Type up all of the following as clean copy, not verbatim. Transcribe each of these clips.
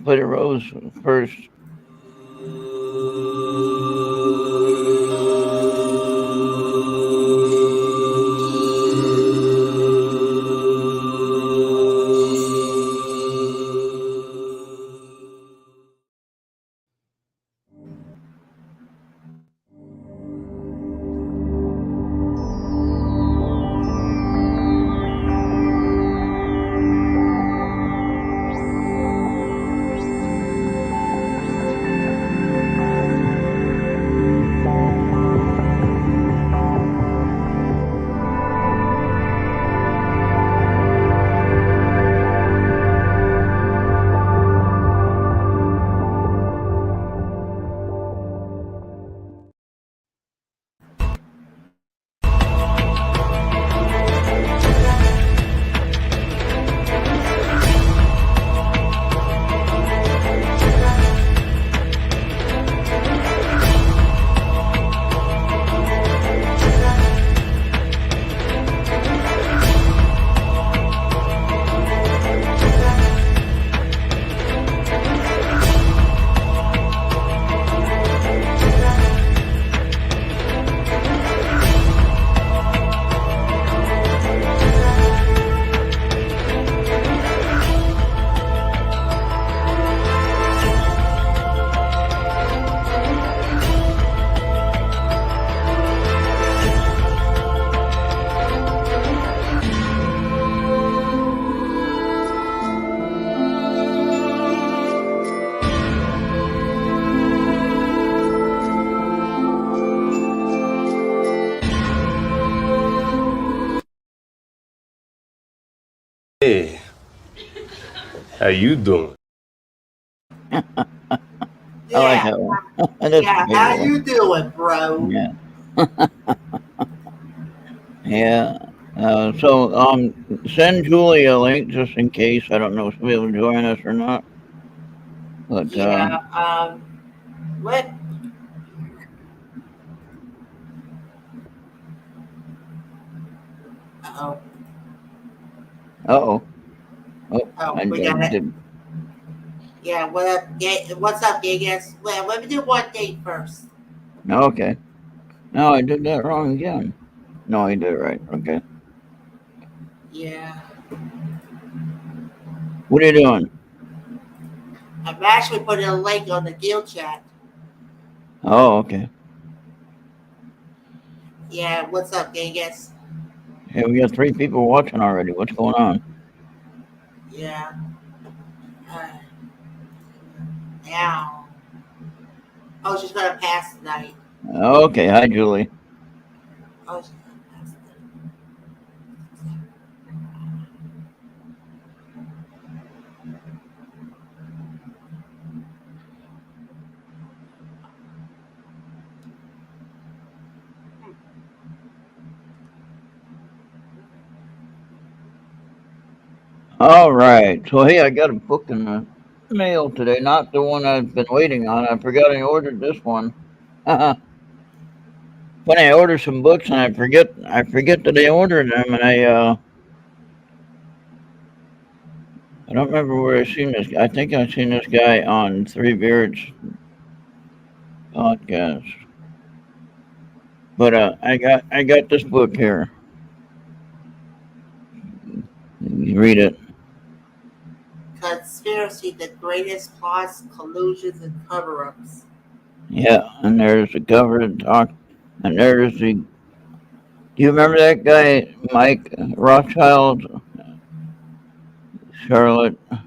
play the rose first. Hey, how you doing? I like Yeah, that one. That's a yeah. favorite How one. you doing, bro? Yeah, yeah. So send Julie a link just in case. I don't know if she'll be able to join us or not. But Yeah. What? Oh, oh, oh, oh, I we got it. did. Yeah. What up? What's up, Gigas? Well, let me do one thing first. Okay. No, I did that wrong again. No, I did it right. Okay. Yeah. What are you doing? I'm actually putting a link on the guild chat. Oh, okay. Yeah. What's up, Gigas? Hey, we got 3 people watching already. What's going on? Yeah. Uh, now. Oh, she's gonna pass tonight. Okay. Hi, Julie. Oh, she's gonna pass tonight. All right. So, hey, I got a book in the mail today. Not the one I've been waiting on. I forgot I ordered this one. Funny, I ordered some books and I forget that I ordered them, and I don't remember where I seen this. I think I seen this guy on Three Beards podcast. But I got this book here. You read it. Conspiracy: the greatest plots, collusions, and cover-ups. Yeah, and there's a cover to talk, and there's the. Do you remember that guy, Mike Rothschild, Charlotte? No,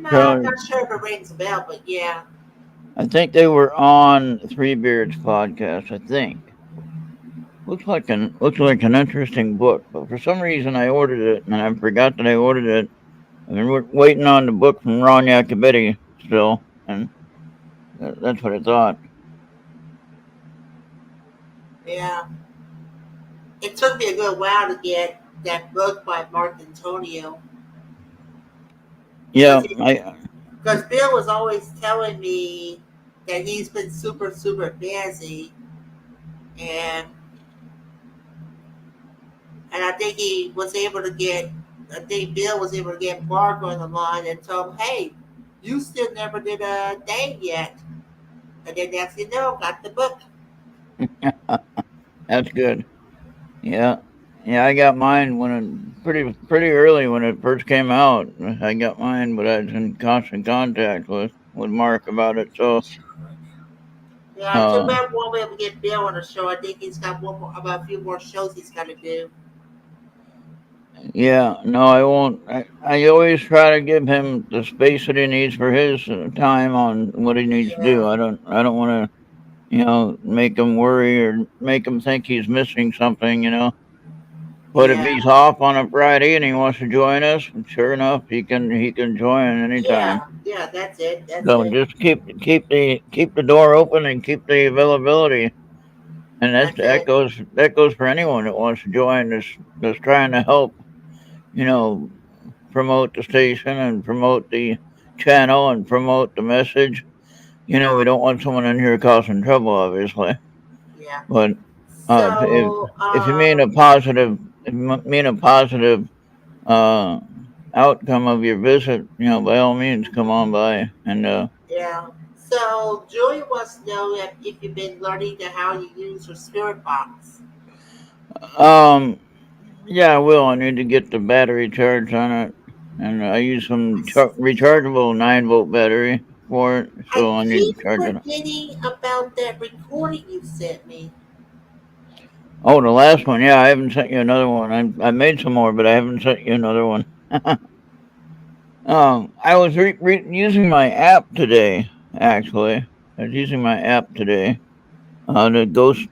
I'm Charlotte. not sure if it rings a bell, but yeah. I think they were on Three Beards podcast. I think looks like an interesting book, but for some reason I ordered it and I forgot that I ordered it. I've been waiting on the book from Ron Yacobetti still, and that's what I thought. Yeah. It took me a good while to get that book by Mark Antonio Yeah, I because Bill was always telling me that he's been super super busy, and I think he was able to get I think Bill was able to get Mark on the line and told him, "Hey, you still never did a thing yet." And then next thing you know, got the book. That's good. Yeah. Yeah, I got mine when it pretty early when it first came out. I got mine, but I was in constant contact with Mark about it. So, Yeah, too uh, bad we won't be able to get Bill on the show. I think he's got about a few more shows he's got to do. yeah, no, I won't. I always try to give him the space that he needs for his time on what he needs to do. Yeah, I don't want to, make him worry or make him think he's missing something. But if yeah, he's off on a Friday and he wants to join us, sure enough, he can join anytime. yeah. That's it. That's So it. just keep the door open and keep the availability, and That's it. that goes for anyone that wants to join. That's trying to help, you know, promote the station and promote the channel and promote the message. We don't want someone in here causing trouble, obviously. Yeah. But if So, if you mean a positive, if you mean a positive uh, outcome of your visit, by all means, come on by. And yeah. So, Julie wants to know if you've been learning how you use your spirit box. um, yeah, I will. I need to get the battery charged on it, and I use some rechargeable 9-volt battery for it, I so I need keep to charge it. forgetting about that recording you sent me. Oh, the last one, yeah, I haven't sent you another one. I made some more, but I haven't sent you another one. I was using my app today. Actually, I was using my app today. The Ghost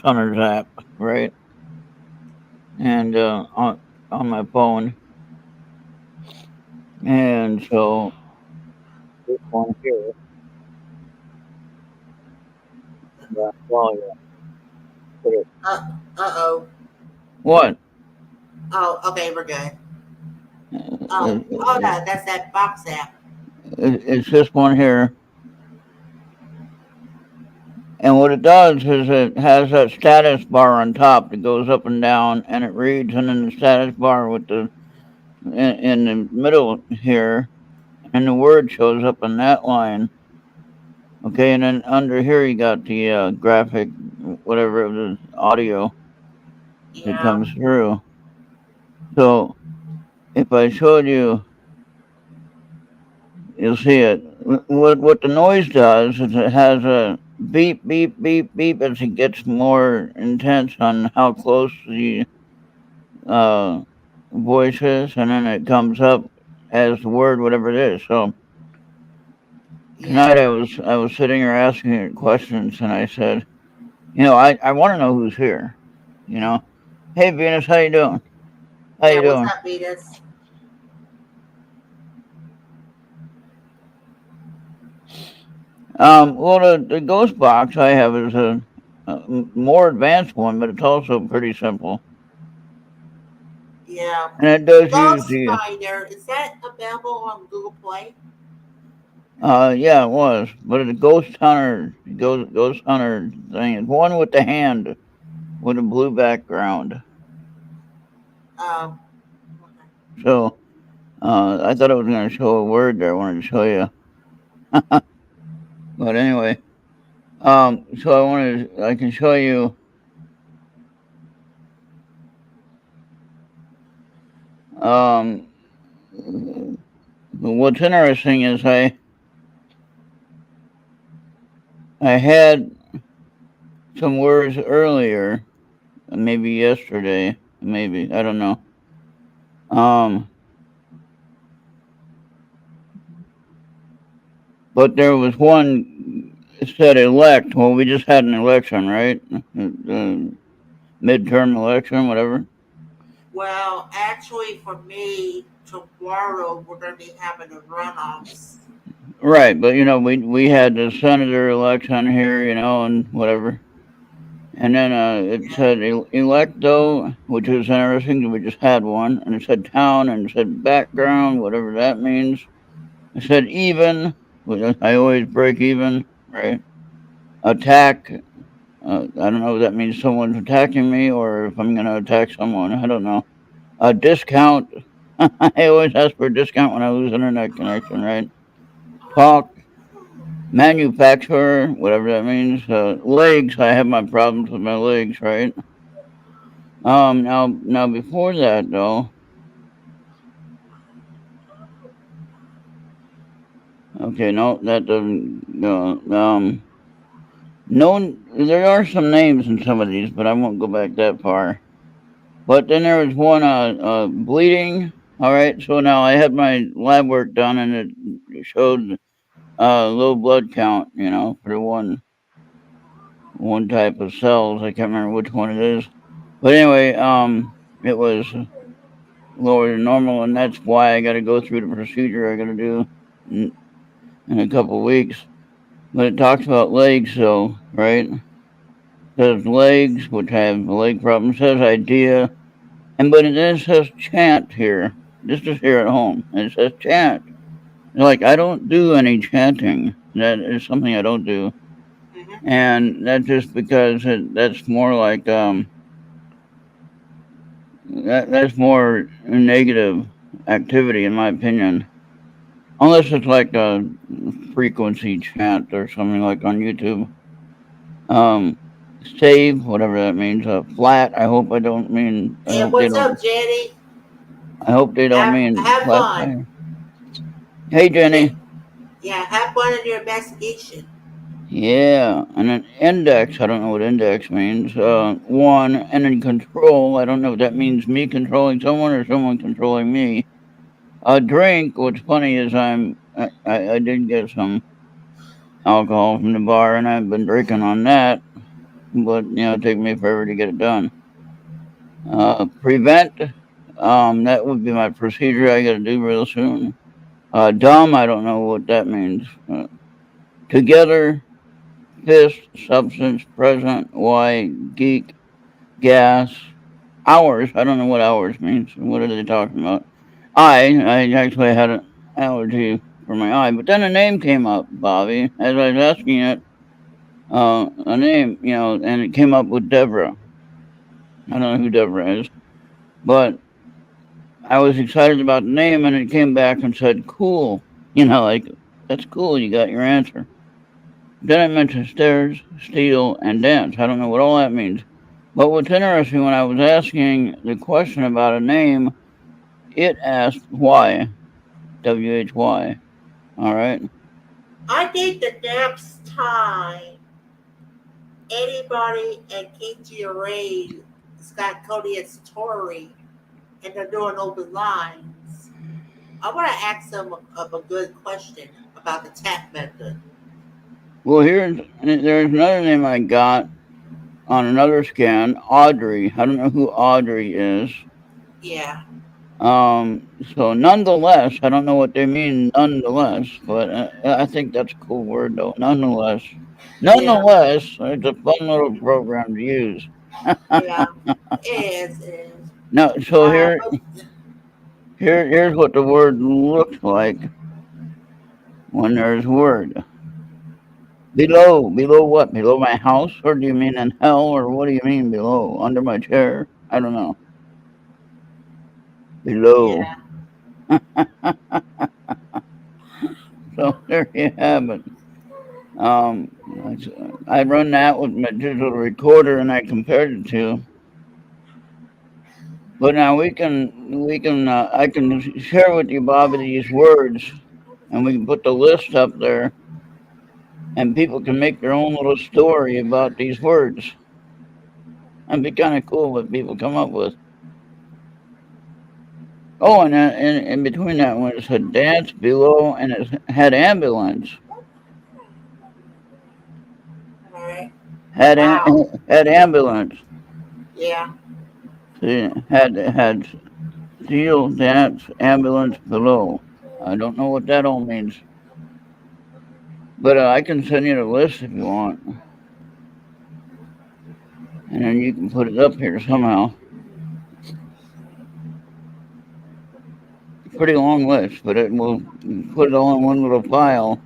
Hunters app, right? And on my phone, and so this one here. Well, yeah, put it- Oh. What? Oh, okay, we're good. Oh, hold It, on. That's that box app. it's this one here, and what it does is it has that status bar on top that goes up and down, and it reads, and then the status bar with in the middle here, and the word shows up in that line. Okay, and then under here you got the graphic, whatever of the audio that Yeah, comes through. So if I showed you, you'll see it. What the noise does is it has a beep, beep, beep, beep as it gets more intense on how close the uh, voice is, and then it comes up as the word, whatever it is. So yeah, tonight I was sitting here asking it questions, and I said, I want to know who's here. You know, hey Venus, how you doing? How yeah. you What's doing? up, Venus? Well, the ghost box I have is a more advanced one, but it's also pretty simple, Yeah. and it does use Ghost the. Finder, is that available on Google Play? Yeah, it was, but the ghost hunter thing is one with the hand with a blue background. Um, So, I thought I was going to show a word there. I wanted to show you, but anyway, so I can show you. Um, what's interesting is I had some words earlier, maybe yesterday, maybe I don't know. Um, but there was one that said elect. Well, we just had an election, right? Midterm election, whatever. well, actually, for me, tomorrow we're going to be having the runoffs. Right, but we had the senator election here, and whatever. And then it Yeah, said electo, which was interesting. We just had one, and it said town, and it said background, whatever that means. It said even, which I always break even, right? Attack. I don't know if that means someone's attacking me or if I'm going to attack someone. I don't know. A discount. I always ask for a discount when I lose internet connection, right? Talk. Manufacturer, whatever that means. Legs. I have my problems with my legs, right? Now before that though. Okay, no, that doesn't go. No, there are some names in some of these, but I won't go back that far. But then there was one, bleeding. All right, so now I had my lab work done, and it showed low blood count. You know, for one type of cells. I can't remember which one it is, but anyway, it was lower than normal, and that's why I got to go through the procedure I got to do in a couple of weeks. But it talks about legs, though, right? It says legs, which I have a leg problem. It says idea, but it then says chant here. This is here at home, and it says chant. Like, I don't do any chanting. That is something I don't do, and that's just because that's more like that's more negative activity, in my opinion. Unless it's like a frequency chant or something like on YouTube. Save, whatever that means. Flat. I hope I don't mean. I Hey, hope they what's don't. up, Jenny? I hope they don't mean Have flat fun. tire. Hey, Jenny. Yeah, have fun in your investigation. Yeah, and an index. I don't know what index means. One, and then control. I don't know if that means me controlling someone or someone controlling me. A drink. What's funny is I did get some alcohol from the bar, and I've been drinking on that. But it take me forever to get it done. Prevent. That would be my procedure I got to do real soon. Dumb. I don't know what that means. Together. Fist. Substance. Present. Why. Geek. Gas. Hours. I don't know what hours means. What are they talking about? I actually had an allergy for my eye, but then a name came up, Bobby, as I was asking it. A name, and it came up with Deborah. I don't know who Deborah is, but I was excited about the name, and it came back and said, cool. Like, that's cool, you got your answer. Then it mentioned stairs, steel, and dance. I don't know what all that means. But what's interesting, when I was asking the question about a name, it asked why. WHY. All right. I think the next time anybody at KTRA, Scott Cody and Satori, and they're doing open lines, I want to ask them of a good question about the tap method. Well, there's another name I got on another scan, Audrey. I don't know who Audrey is. Yeah. So nonetheless, I don't know what they mean nonetheless, but I think that's a cool word though. Nonetheless, it's a fun little program to use. Yeah, it is. Now, so But here's what the word looks like when there's word. Below what? Below my house? Or do you mean in hell? Or what do you mean below? Under my chair? I don't know. Below. yeah, So there you have it. I run that with my digital recorder and I compared it to. But now I can share with you, Bobby, these words, and we can put the list up there, and people can make their own little story about these words. That'd be kind of cool what people come up with. Oh, and in between that one, it said dance below, and it had ambulance. all right. Had Wow. had ambulance. Yeah. See, had steel dance ambulance below. I don't know what that all means, but I can send you the list if you want, and then you can put it up here somehow. Pretty long list, but it will put it all in one little file.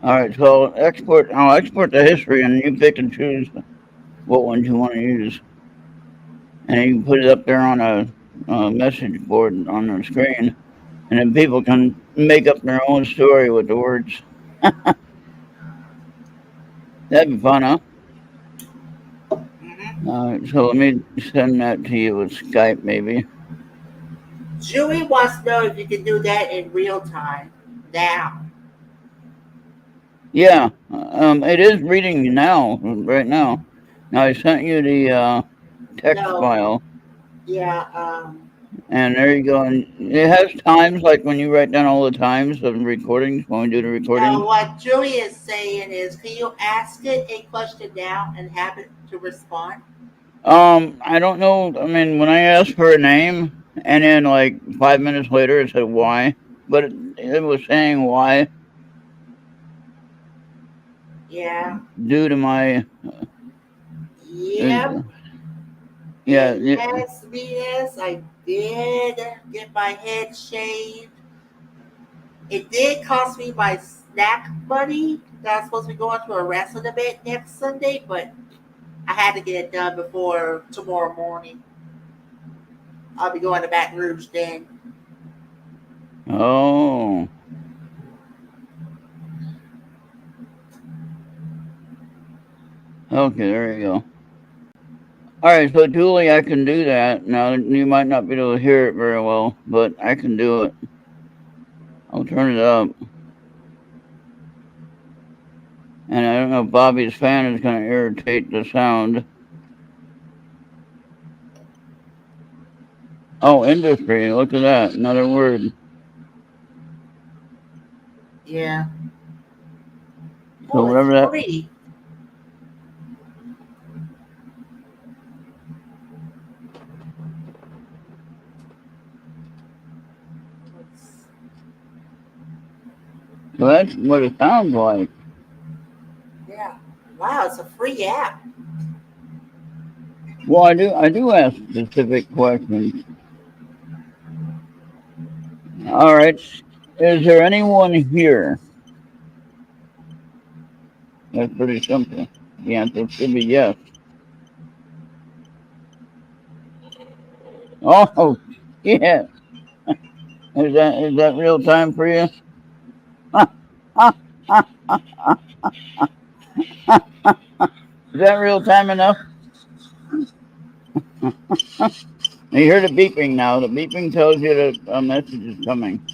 All right, so I'll export the history, and you pick and choose what ones you want to use. and you can put it up there on a message board on the screen, and then people can make up their own story with the words. That'd be fun, huh? So let me send that to you with Skype, maybe. Julie wants to know if you can do that in real time now. Yeah, it is reading now, right now. Now I sent you the text No, file, yeah, and there you go. And it has times, like when you write down all the times of recordings, when we do the recordings. no, what Julie is saying is, can you ask it a question now and have it to respond? I don't know. I mean, when I asked for a name, and then like 5 minutes later it said why, but it was saying why Yeah, due to my yep. yeah. And yes, Venus, I did get my head shaved. It did cost me my snack money that I was supposed to be going to a wrestling event next Sunday, but I had to get it done before tomorrow morning. I'll be going to Baton Rouge then. Oh. Okay, there you go. All right, so Julie, I can do that. Now you might not be able to hear it very well, but I can do it. I'll turn it up. And I don't know if Bobby's fan is going to irritate the sound. Oh, industry. Look at that. Another word. Yeah. So Oh, it's whatever that. free. So that's what it sounds like. Yeah. Wow, it's a free app. Well, I do ask specific questions. All right. Is there anyone here? That's pretty simple. The answer should be yes. Oh, yeah. Is that real time for you? Is that real time enough? You hear the beeping now. The beeping tells you that a message is coming.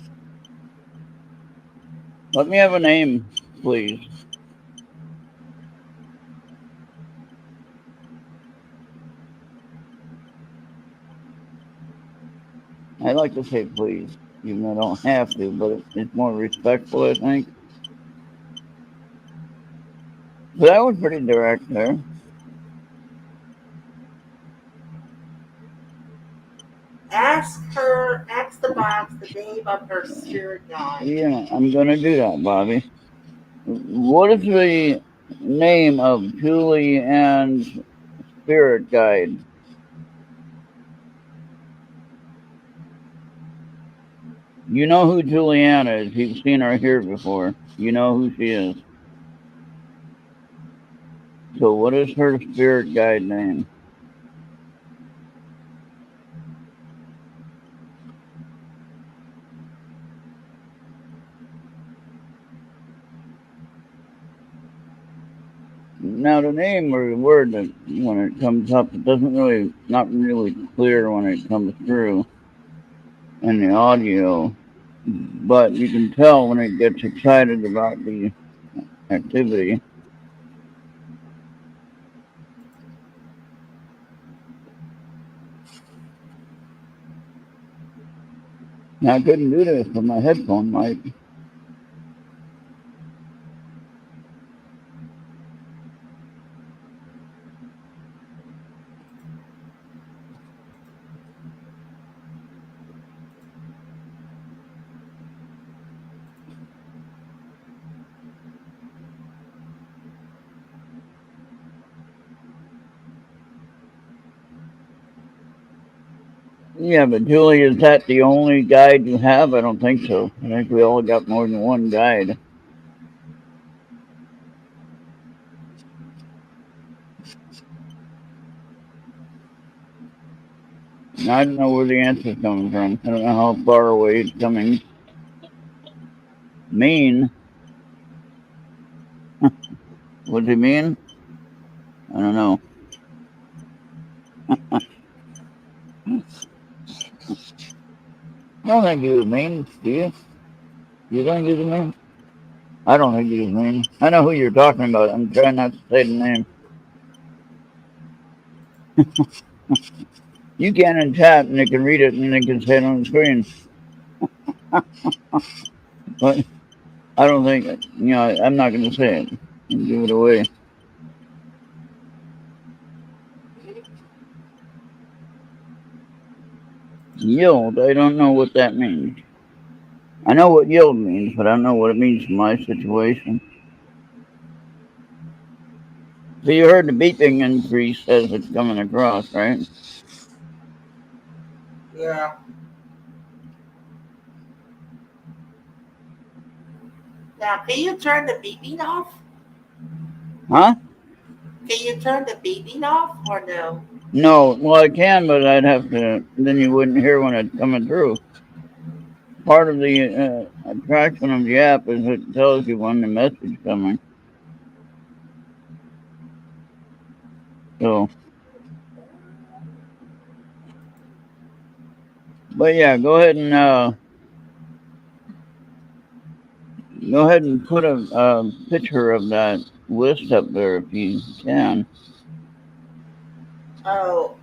Let me have a name, please. I like to say please, even though I don't have to, but it's more respectful, I think. But that was pretty direct there. Ask the box the name of her spirit guide. Yeah, I'm gonna do that, Bobby. What is the name of Julie Ann's spirit guide? You know who Julianne is. You've seen her here before. You know who she is. So what is her spirit guide name? Now the name or the word that when it comes up, it doesn't really, not really clear when it comes through in the audio, but you can tell when it gets excited about the activity. Now I couldn't do this with my headphone mic. Yeah, but Julie, is that the only guide you have? I don't think so. I think we all got more than one guide. I don't know where the answer's coming from. I don't know how far away it's coming. Mean? What does it mean? I don't know. I don't think he was mean, do you? You think he was mean? I don't think he was mean. I know who you're talking about. I'm trying not to say the name. You can in chat and they can read it and they can say it on the screen. But I don't think, I'm not going to say it and give it away. Yield, I don't know what that means. I know what yield means, but I don't know what it means in my situation. So you heard the beeping increase as it's coming across, right? Yeah. Now, can you turn the beeping off? Huh? Can you turn the beeping off or no? No, well, I can, but I'd have to, then you wouldn't hear when it's coming through. Part of the attraction of the app is it tells you when the message is coming. So, but yeah, go ahead and put a picture of that list up there if you can. Oh,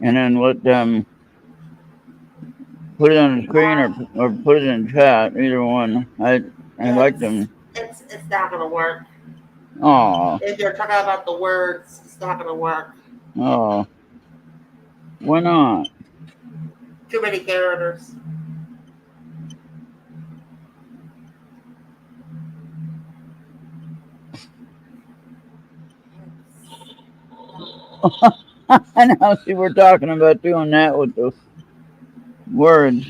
And then let them put it on the screen or put it in chat, either one. I like them. It's not gonna work. Aw. If you're talking about the words, it's not gonna work. Oh. Why not? Too many characters. I know. See, we're talking about doing that with the words.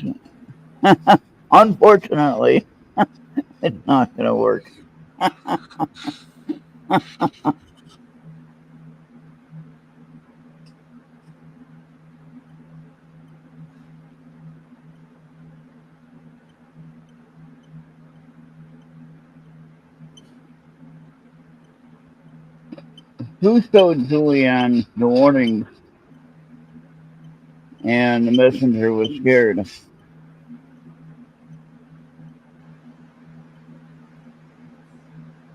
Unfortunately, it's not going to work. Who showed Julianne the warning and the messenger was scared?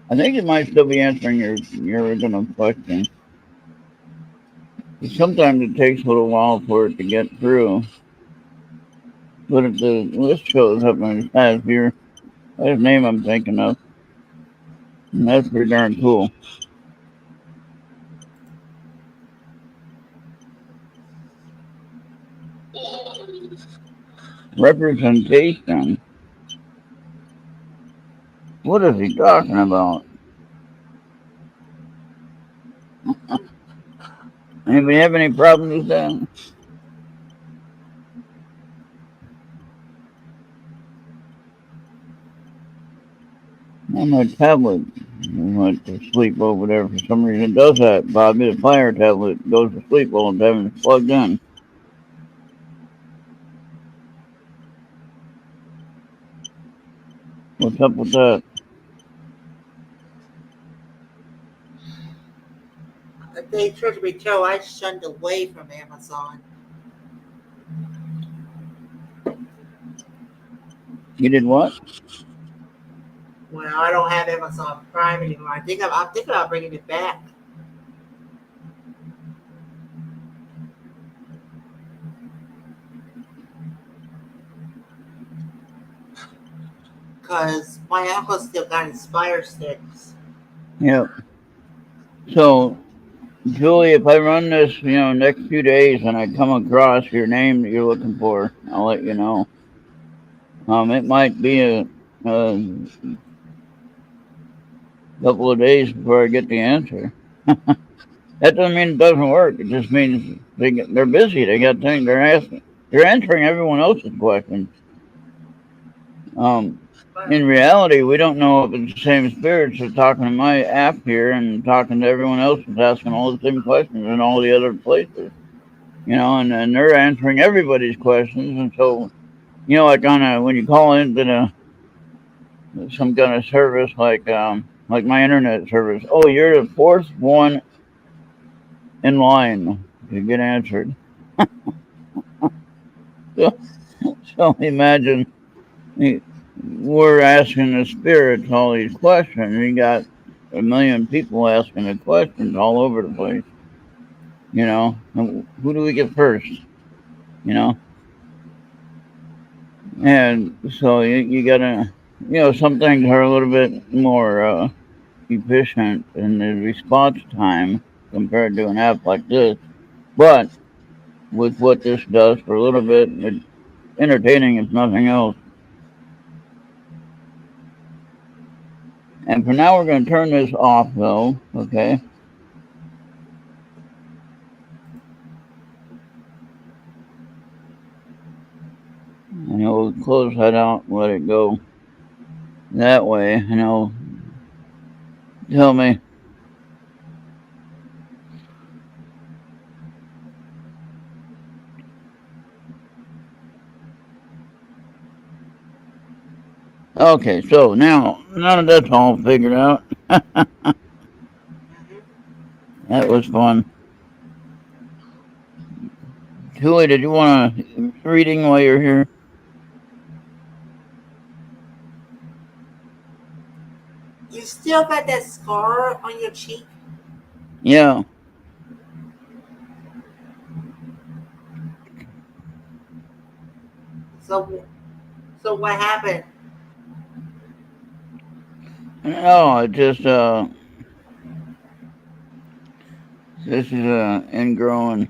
I think it might still be answering your original question. Sometimes it takes a little while for it to get through. But if the list shows up and it has your name I'm thinking of, and that's pretty darn cool. Representation? What is he talking about? Anybody have any problems with that? On my tablet went to sleep over there for some reason. It does that. Bobby, the Fire tablet goes to sleep while I'm having it plugged in. What's up with that? If they truth to be told, I shunned away from Amazon. You did what? Well, I don't have Amazon Prime anymore. I'm thinking about bringing it back. Because my uncle still got his Fire Sticks. Yep. So, Julie, if I run this, next few days and I come across your name that you're looking for, I'll let you know. It might be a couple of days before I get the answer. That doesn't mean it doesn't work. It just means they're busy. They got things they're asking. They're answering everyone else's questions. In reality, we don't know if it's the same spirits that's talking to my app here and talking to everyone else that's asking all the same questions in all the other places. and they're answering everybody's questions. And so, like when you call into some kind of service like my internet service, oh, you're the fourth one in line to get answered. So, so imagine we're asking the spirits all these questions. You got a million people asking the questions all over the place. And who do we get first? You know, and so you gotta, some things are a little bit more efficient in the response time compared to an app like this. But with what this does for a little bit, it's entertaining if nothing else. And for now, we're going to turn this off, though, okay? And we'll close that out and let it go that way. And it'll tell me. Okay, so now that that's all figured out, that was fun. Julie, did you want a reading while you're here? You still got that scar on your cheek? Yeah. So what happened? No, it just this is ingrown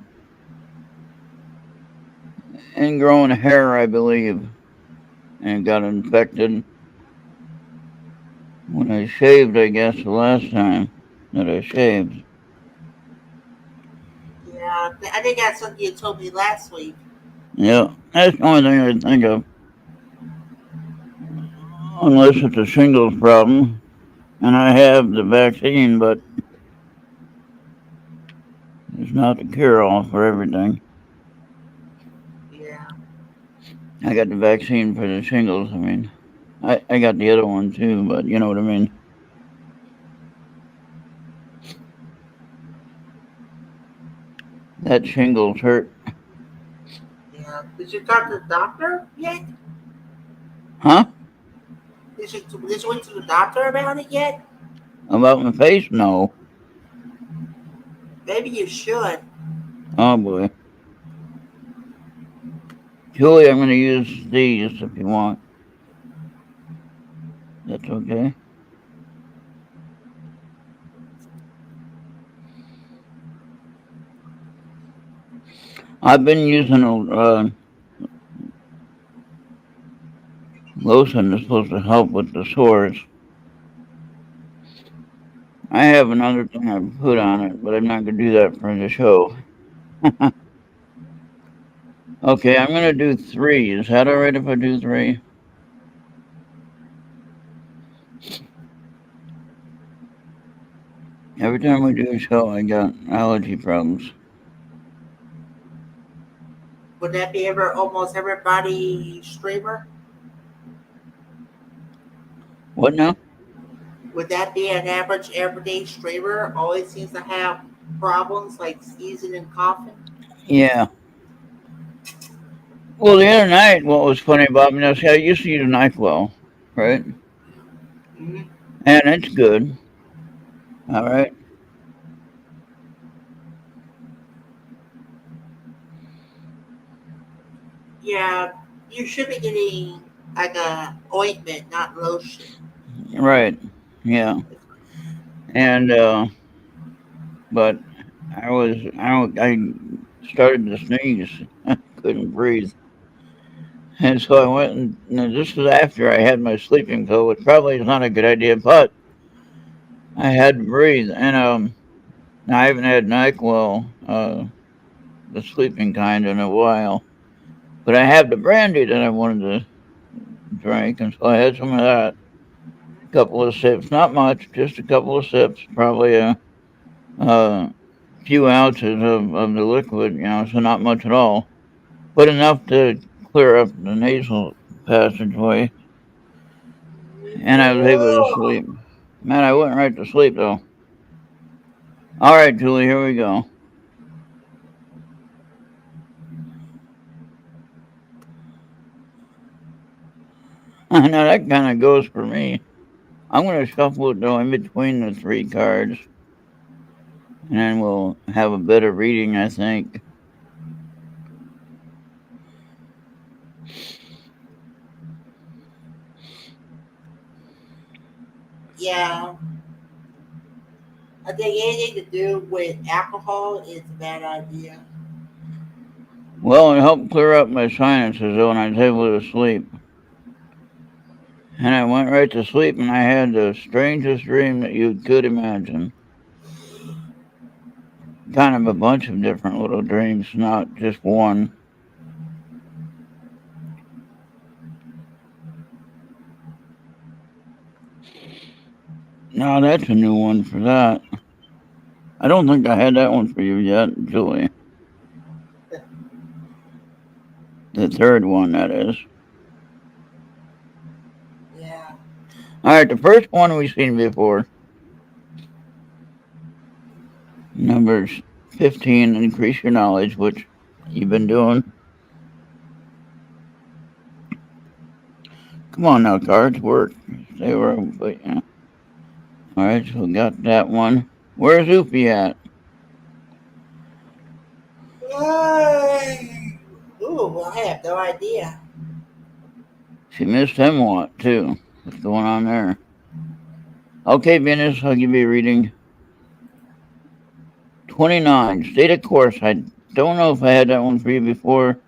hair, I believe, and it got infected when I shaved. I guess the last time that I shaved. Yeah, I think that's something you told me last week. Yeah, that's the only thing I can think of, unless it's a shingles problem, and I have the vaccine, but it's not the cure-all for everything. Yeah. I got the vaccine for the shingles. I mean, I got the other one too, but you know what I mean. That shingles hurt. Yeah. Did you talk to the doctor yet? Huh? Did you went to the doctor about it yet? About my face? No. Maybe you should. Oh boy. Julie, I'm going to use these if you want. That's okay. I've been using a lotion that's supposed to help with the sores. I have another thing I put on it, but I'm not going to do that for the show. Okay, I'm going to do 3. Is that alright if I do 3? Every time we do a show, I got allergy problems. Would that be almost everybody streamer? What now? Would that be an average everyday streamer? Always seems to have problems like sneezing and coughing? Yeah. Well, the other night, what was funny about me, see, I used to use NyQuil, right? Mm-hmm. And it's good. All right. Yeah, you should be getting like a ointment, not lotion. Right. Yeah. And but I started to sneeze. I couldn't breathe. And so I went and this was after I had my sleeping pill, which probably is not a good idea, but I had to breathe. And I haven't had NyQuil, the sleeping kind, in a while. But I have the brandy that I wanted to drink, and so I had some of that. A couple of sips, not much, just a couple of sips, probably a few ounces of the liquid, so not much at all, but enough to clear up the nasal passageway, and I was able to sleep. Man, I went right to sleep though. All right, Julie, here we go. Now that kind of goes for me. I'm going to shuffle it though in between the three cards, and then we'll have a better reading, I think. Yeah. I think anything to do with alcohol is a bad idea. Well, it helped clear up my sinuses though, and I was able to sleep. And I went right to sleep, and I had the strangest dream that you could imagine. Kind of a bunch of different little dreams, not just one. No, that's a new one for that. I don't think I had that one for you yet, Julie. The third one, that is. Yeah. All right, the first one we've seen before. Number 15, increase your knowledge, which you've been doing. Come on now, cards, work. They were, but yeah. All right, so we got that one. Where's Oopie at? Ooh, I have no idea. She missed him a lot, too. What's going on there? Okay, Venus, I'll give you a reading. 29, state of course. I don't know if I had that one for you before,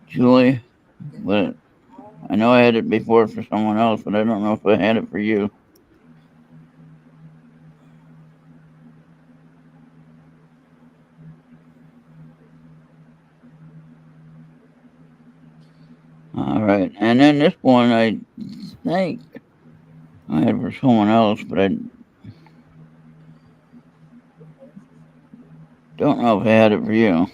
Julie, but I know I had it before for someone else, but I don't know if I had it for you. All right, and then this one I think I had for someone else, but I don't know if I had it for you.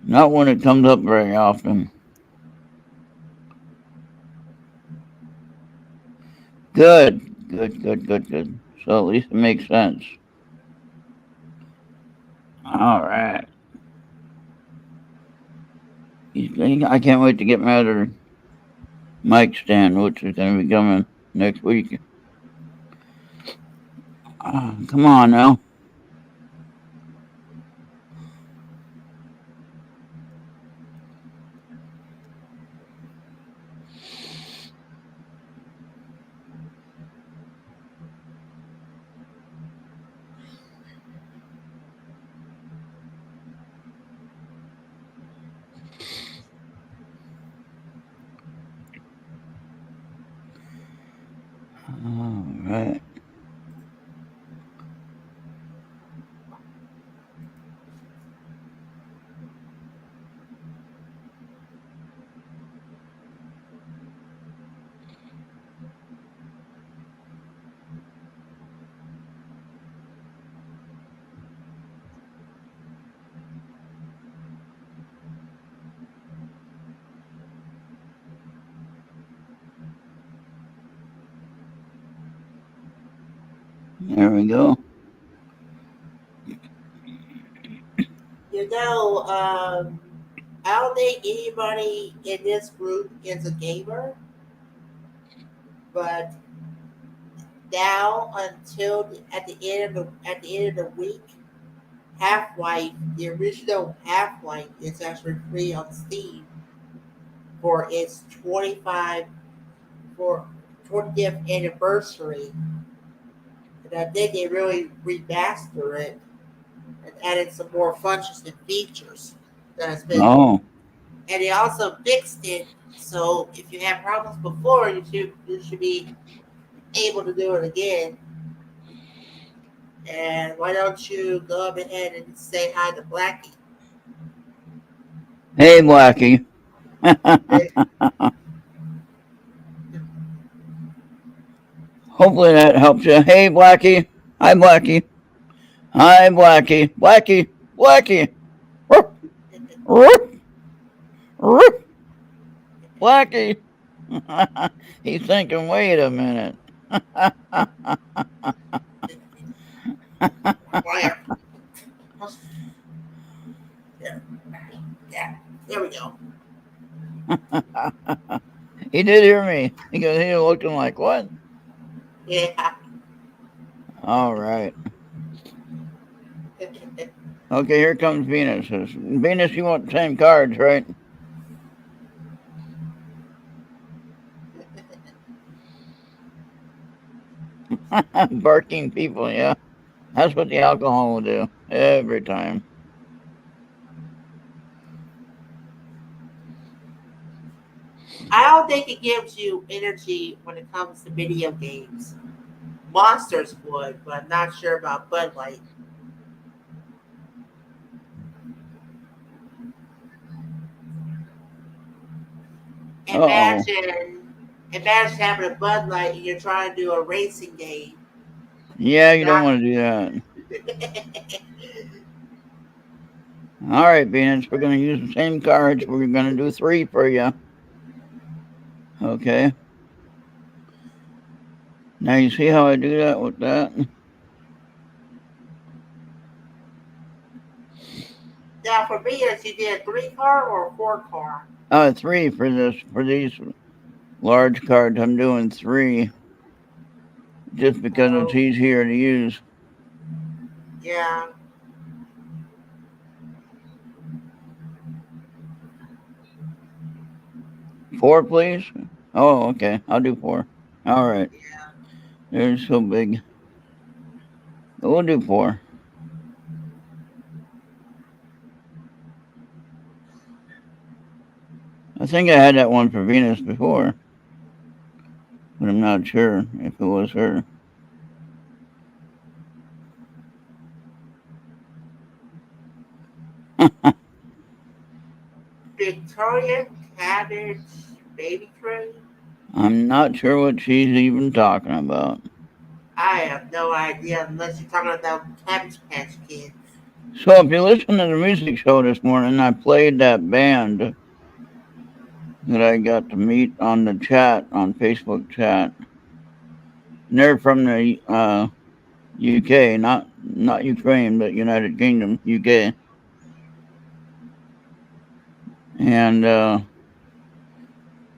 Not when it comes up very often. Good. So at least it makes sense. All right. I can't wait to get my other mic stand, which is going to be coming next week. Come on now. All right. There we go. You know, I don't think anybody in this group is a gamer, but now until at the end of the week, Half-Life, the original Half-Life, is actually free on Steam for its 20th anniversary. And I think they really remastered it and added some more functions and features that has been. Oh. And they also fixed it, so if you had problems before, you should be able to do it again. And why don't you go up ahead and say hi to Blackie? Hey, Blackie. Hopefully that helps you. Hey, Blackie. Hi, Blackie. Hi, Blackie. Blackie. Blackie. Ruff, ruff, ruff. Blackie. He's thinking, wait a minute. Quiet. There. Yeah. There we go. He did hear me. He goes, he looking like, what? Yeah. All right. Okay, here comes Venus. Venus, you want the same cards, right? Barking people, yeah. That's what the alcohol will do every time. I don't think it gives you energy when it comes to video games. Monsters would, but I'm not sure about Bud Light. Uh-oh. Imagine having a Bud Light and you're trying to do a racing game. Yeah, you don't Not, want to do that. All right, Venus, we're going to use the same cards. We're going to do 3 for you. Okay. Now you see how I do that with that? now for me, is you did a 3 car or a 4 car? 3 for these large cards. I'm doing 3 just because it's Oh, easier to use. yeah. 4, please. Oh, okay. I'll do 4. All right. They're so big. We'll do 4. I think I had that one for Venus before, but I'm not sure if it was her. Victoria Cabbage Baby Tray? I'm not sure what she's even talking about. I have no idea unless you're talking about Cabbage Patch Kids. So if you listen to the music show this morning, I played that band that I got to meet on the chat, on Facebook chat. And they're from the UK, not Ukraine, but United Kingdom, UK. And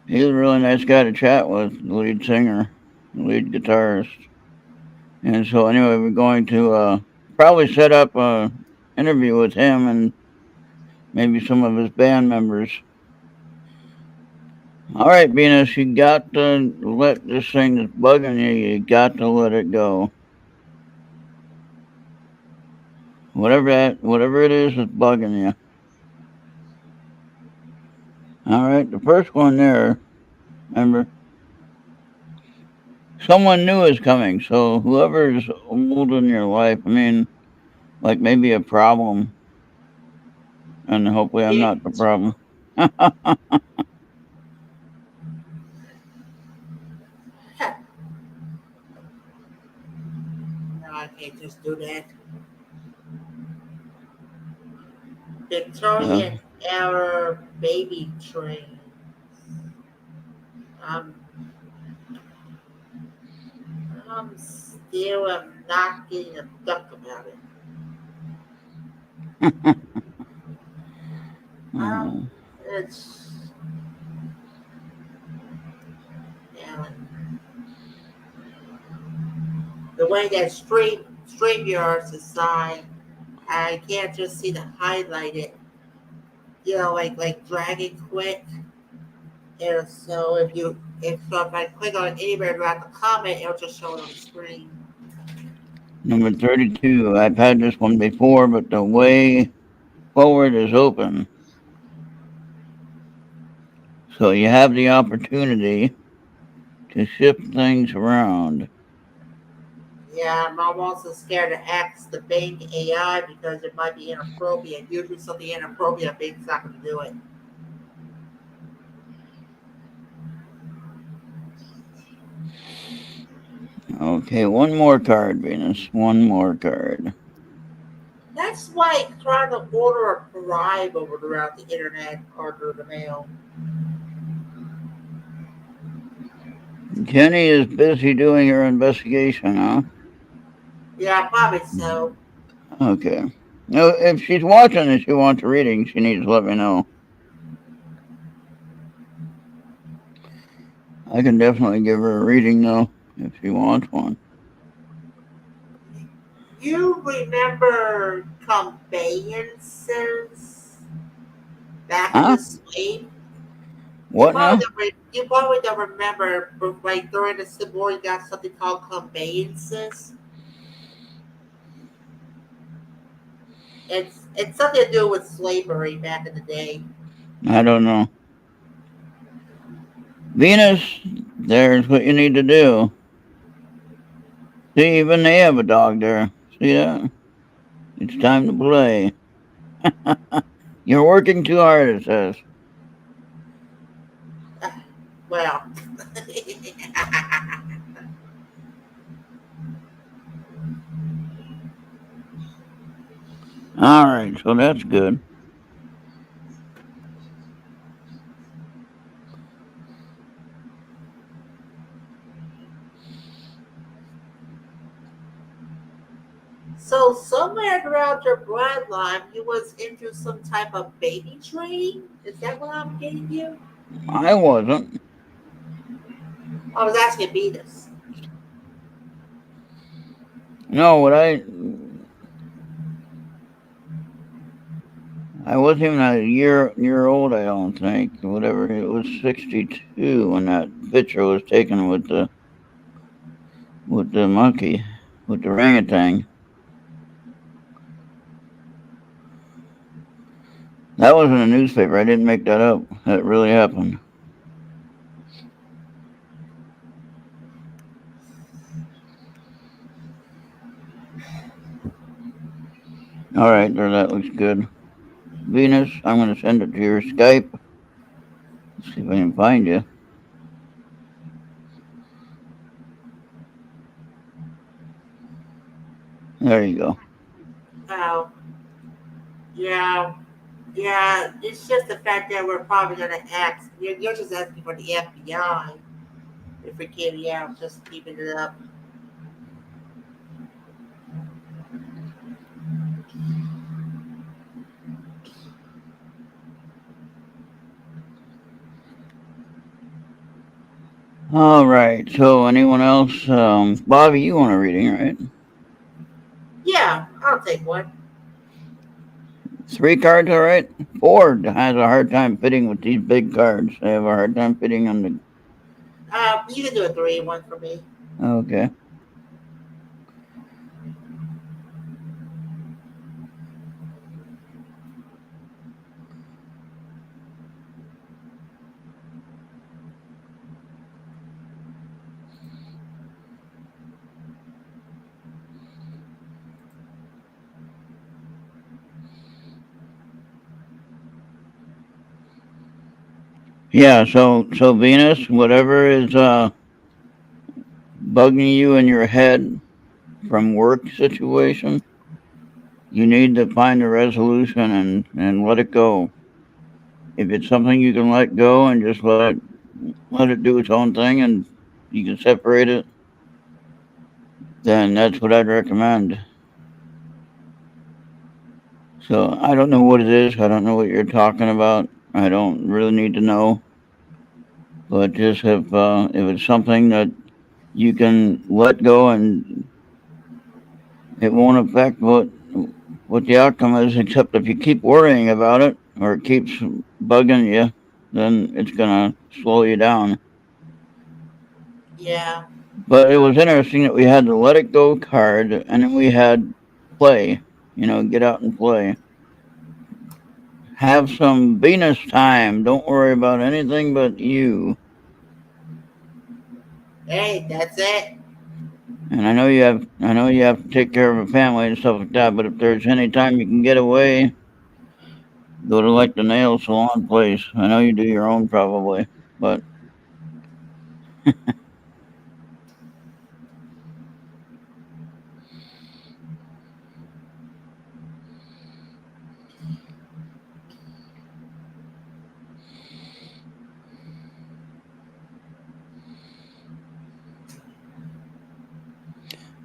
he's a really nice guy to chat with, the lead singer, the lead guitarist. And so anyway, we're going to probably set up a interview with him and maybe some of his band members. All right, Venus, you got to let this thing that's bugging you. You got to let it go. Whatever it is that's bugging you. All right, the first one there. Remember, someone new is coming. So whoever's old in your life, I mean, like maybe a problem, and hopefully I'm Yeah. not the problem. No, I can't just do that. Victorian era baby train. Um, I'm not getting a duck about it. Um, Oh. it's yeah, the way that StreamYards is signed, I can't just see the highlighted. Like drag it quick. And so if I click on anywhere around the comment, it'll just show it on the screen. Number 32. I've had this one before, but the way forward is open. So you have the opportunity to shift things around. Yeah, I'm also scared to ask the Bing AI because it might be inappropriate. Usually something inappropriate, Bing's not going to do it. Okay, one more card, Venus. One more card. That's like trying to order a bribe over around the internet or through the mail. Jenny is busy doing her investigation, huh? Yeah, probably so. Okay. No, if she's watching and she wants a reading, she needs to let me know. I can definitely give her a reading, though, if she wants one. You remember conveyances back in Huh? the slave? What now? You probably don't remember, but like during the Civil War, you got something called conveyances. It's something to do with slavery back in the day. I don't know. Venus, there's what you need to do. See, even they have a dog there. See that? It's time to play. You're working too hard, it says. Well, All right, so that's good. so somewhere throughout your bloodline, you was into some type of baby trade. Is that what I'm getting you? I wasn't. I was asking Venus. No, what I wasn't even a year old, I don't think. Whatever, it was 62 when that picture was taken with the monkey, with the orangutan. That wasn't a newspaper. I didn't make that up. That really happened. All right, there. That looks good. Venus, I'm going to send it to your Skype. Let's see if I can find you. There you go. Oh, yeah, yeah. It's just the fact that we're probably gonna ask. You're just asking for the FBI. If we give you out, just keeping it up. All right. So, anyone else? Bobby, you want a reading, right? Yeah, I'll take one. 3 cards, all right? 4 has a hard time fitting with these big cards. They have a hard time fitting on the. You can do a 3 one for me. Okay. Yeah. So Venus, whatever is bugging you in your head from work situation, you need to find a resolution and let it go. If it's something you can let go and just let it do its own thing and you can separate it, then that's what I'd recommend. So I don't know what it is. I don't know what you're talking about. I don't really need to know. But just if it's something that you can let go and it won't affect what the outcome is, except if you keep worrying about it or it keeps bugging you, then it's gonna slow you down. Yeah. But it was interesting that we had the let it go card and then we had play. Get out and play. Have some Venus time. Don't worry about anything but you. Hey, that's it. And I know you have to take care of a family and stuff like that, but if there's any time you can get away, go to like the nail salon place. I know you do your own probably, but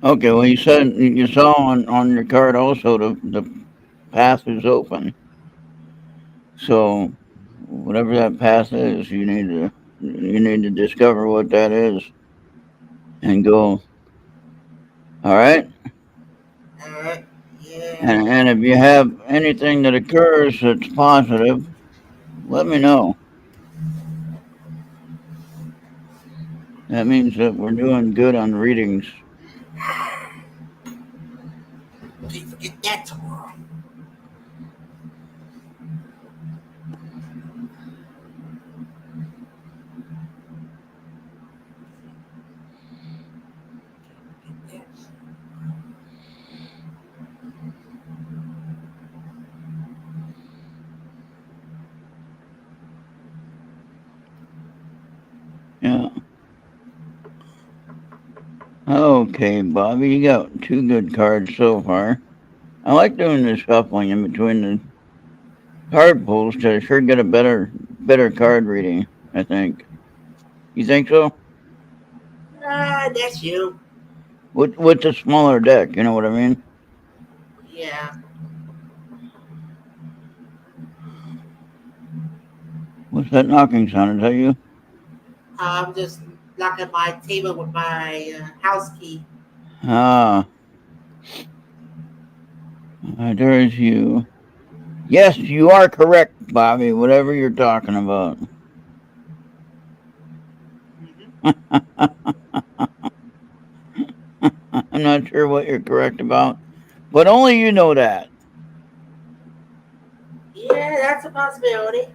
Okay, well, you said you saw on your card also the path is open. So whatever that path is, you need to discover what that is and go. All right. Alright. Yeah. And if you have anything that occurs that's positive, let me know. That means that we're doing good on readings. Can't forget that tomorrow. Yeah. Okay, Bobby, you got two good cards so far. I like doing the shuffling in between the card pulls to sure get a better card reading, I think. You think so? That's you. With the smaller deck, you know what I mean? Yeah. What's that knocking sound? Is that you? I'm just knocking my table with my house key. Ah, there's you. Yes, you are correct, Bobby, whatever you're talking about. I'm not sure what you're correct about, but only you know that. Yeah, that's a possibility.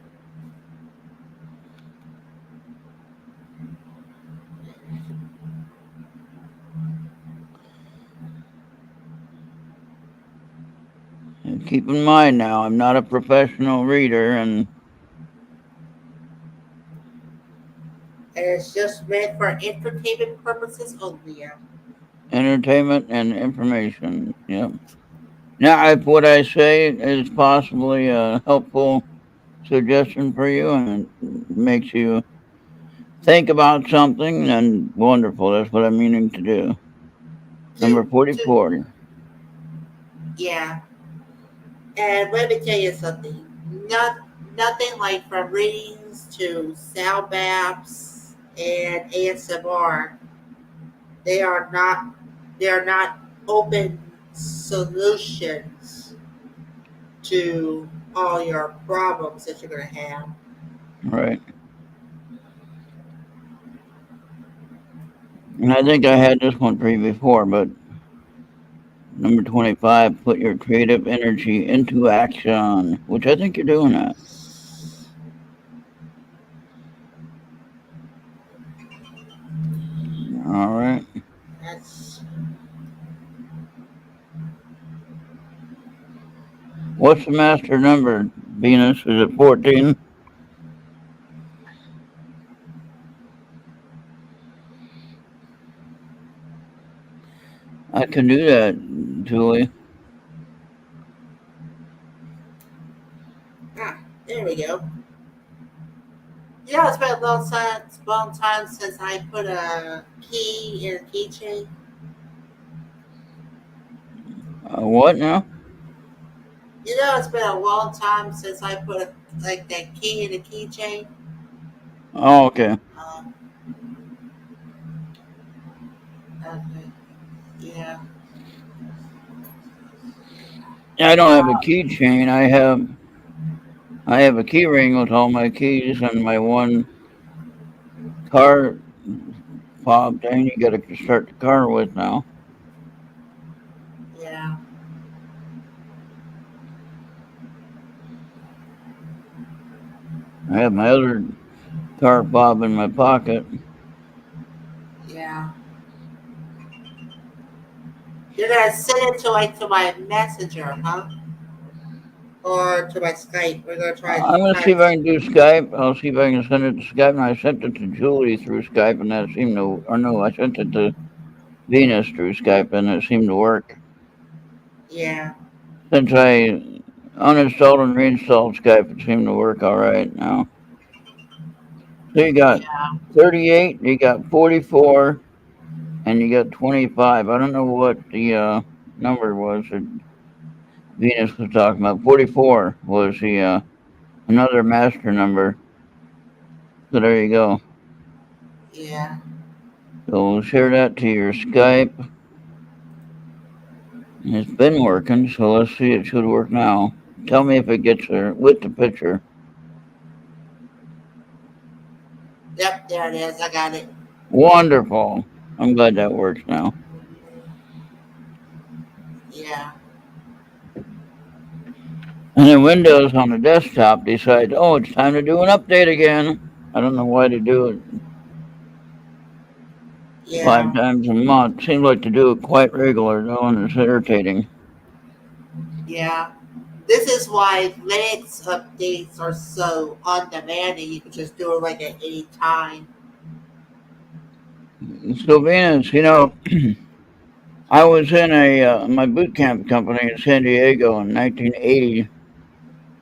And keep in mind now, I'm not a professional reader, and It's just meant for entertainment purposes only. Yeah. entertainment and information. Yep. Now, if what I say is possibly a helpful suggestion for you and it makes you think about something, then wonderful. That's what I'm meaning to do. Number To 44. yeah. And let me tell you something. Not nothing like from readings to sound maps and ASMR. They are not they are not open solutions to all your problems that you're gonna have. Right. And I think I had this one for you before, but number 25, put your creative energy into action, which I think you're doing that. All right. That's What's the master number, Venus? Is it 14? I can do that, Julie. there we go. It's been long time since I put a key in a keychain. What now? It's been a long time since I put like that key in a keychain. Oh, okay. Um, okay. Yeah. I don't have a keychain. I have a key ring with all my keys and my one car fob thing. You got to start the car with now. Yeah. I have my other car fob in my pocket. Yeah. You're gonna send it to my messenger, huh? Or to my Skype. We're gonna I'm gonna see if I can do Skype. I'll see if I can send it to Skype. And I sent it to Julie through Skype, and that seemed to. Or no, I sent it to Venus through Skype, and it seemed to work. Yeah. Since I uninstalled and reinstalled Skype, it seemed to work all right now. So you got Yeah. 38, you got 44, and you got 25. I don't know what the number was that Venus was talking about. 44 was the another master number. So there you go. Yeah. So we'll share that to your Skype. It's been working, so let's see. It should work now. Tell me if it gets there with the picture. Yep, there it is. I got it. Wonderful. I'm glad that works now. Yeah. And then Windows on the desktop decides, oh, it's time to do an update again. I don't know why they do it Yeah. 5 times a month. Seems like to do it quite regular, though, and it's irritating. Yeah. This is why Linux updates are so on demand, and you can just do it like at any time. So, Venus, I was in my boot camp company in San Diego in 1980.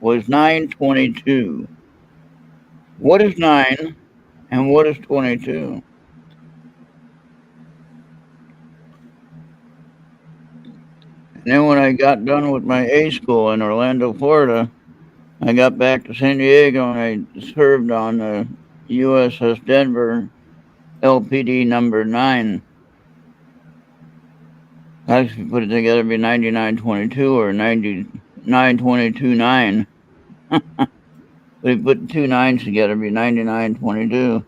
Was 922. What is 9 and what is 22? And then when I got done with my A school in Orlando, Florida, I got back to San Diego and I served on the USS Denver LPD number 9. Actually, put it together, it'd be 9922 or 99229. But if you put 2 9s together, it'd be 9922.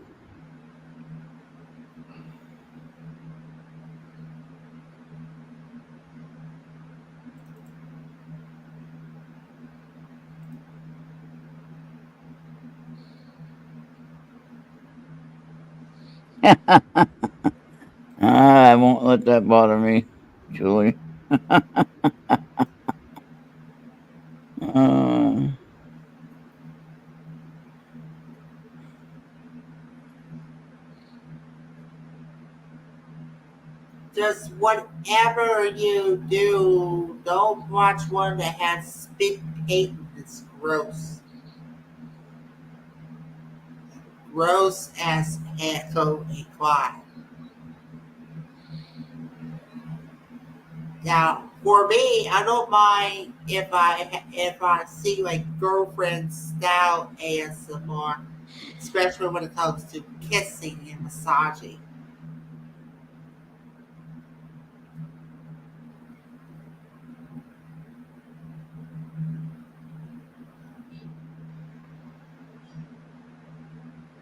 I won't let that bother me, Julie. Just whatever you do, don't watch one that has spit paint. It's gross. Gross as echo a fly. Now, for me, I don't mind if I see like girlfriend style ASMR, especially when it comes to kissing and massaging.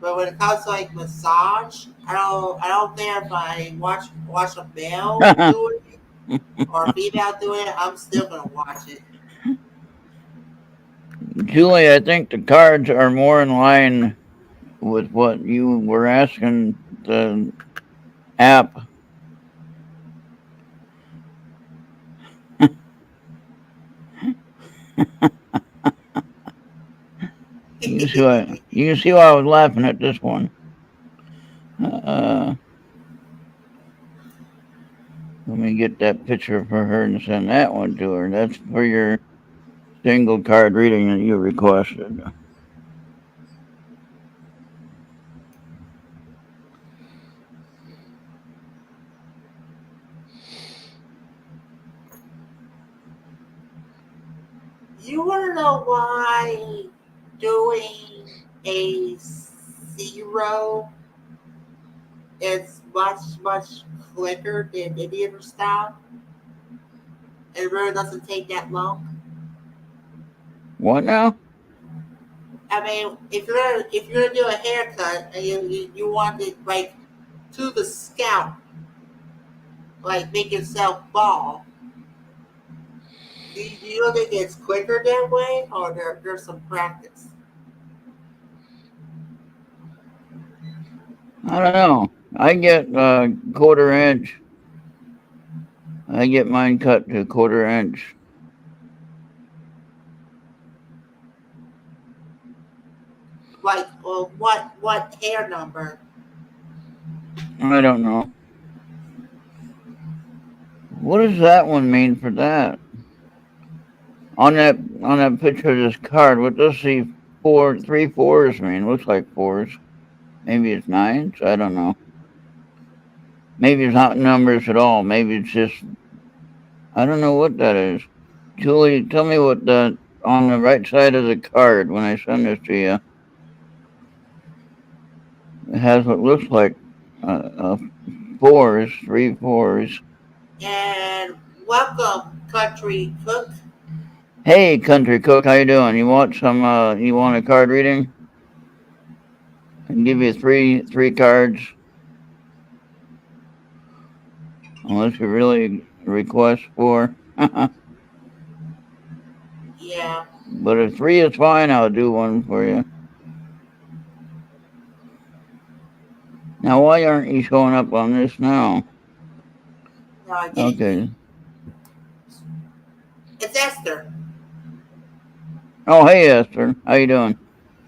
But when it comes to like massage, I don't care if I watch a male do it or a female do it. I'm still gonna watch it. Julie, I think the cards are more in line with what you were asking the app. You can see why I was laughing at this one. Let me get that picture for her and send that one to her. That's for your single card reading that you requested. You wanna know why doing a zero is much quicker than any other style? It really doesn't take that long. What now? I mean, if you're gonna do a haircut and you want it like to the scalp, like make yourself bald, do you think it's quicker that way, or there's some practice? I don't know. I get quarter inch. I get mine cut to quarter inch. Like, well, what hair number? I don't know. What does that one mean for that? On that picture of this card, what does the 3 4s mean? Looks like 4s. Maybe it's 9s. I don't know. Maybe it's not numbers at all. Maybe it's just, I don't know what that is. Julie, tell me what that on the right side of the card when I send this to you. It has what looks like fours, 3 4s. And welcome, Country Cook. Hey, country cook, how you doing? You want some? You want a card reading? I can give you three cards, unless you really request 4. Yeah. But if 3 is fine, I'll do one for you. Now, why aren't you showing up on this now? No, I didn't. Okay. It's Esther. Oh, hey, Esther. How you doing?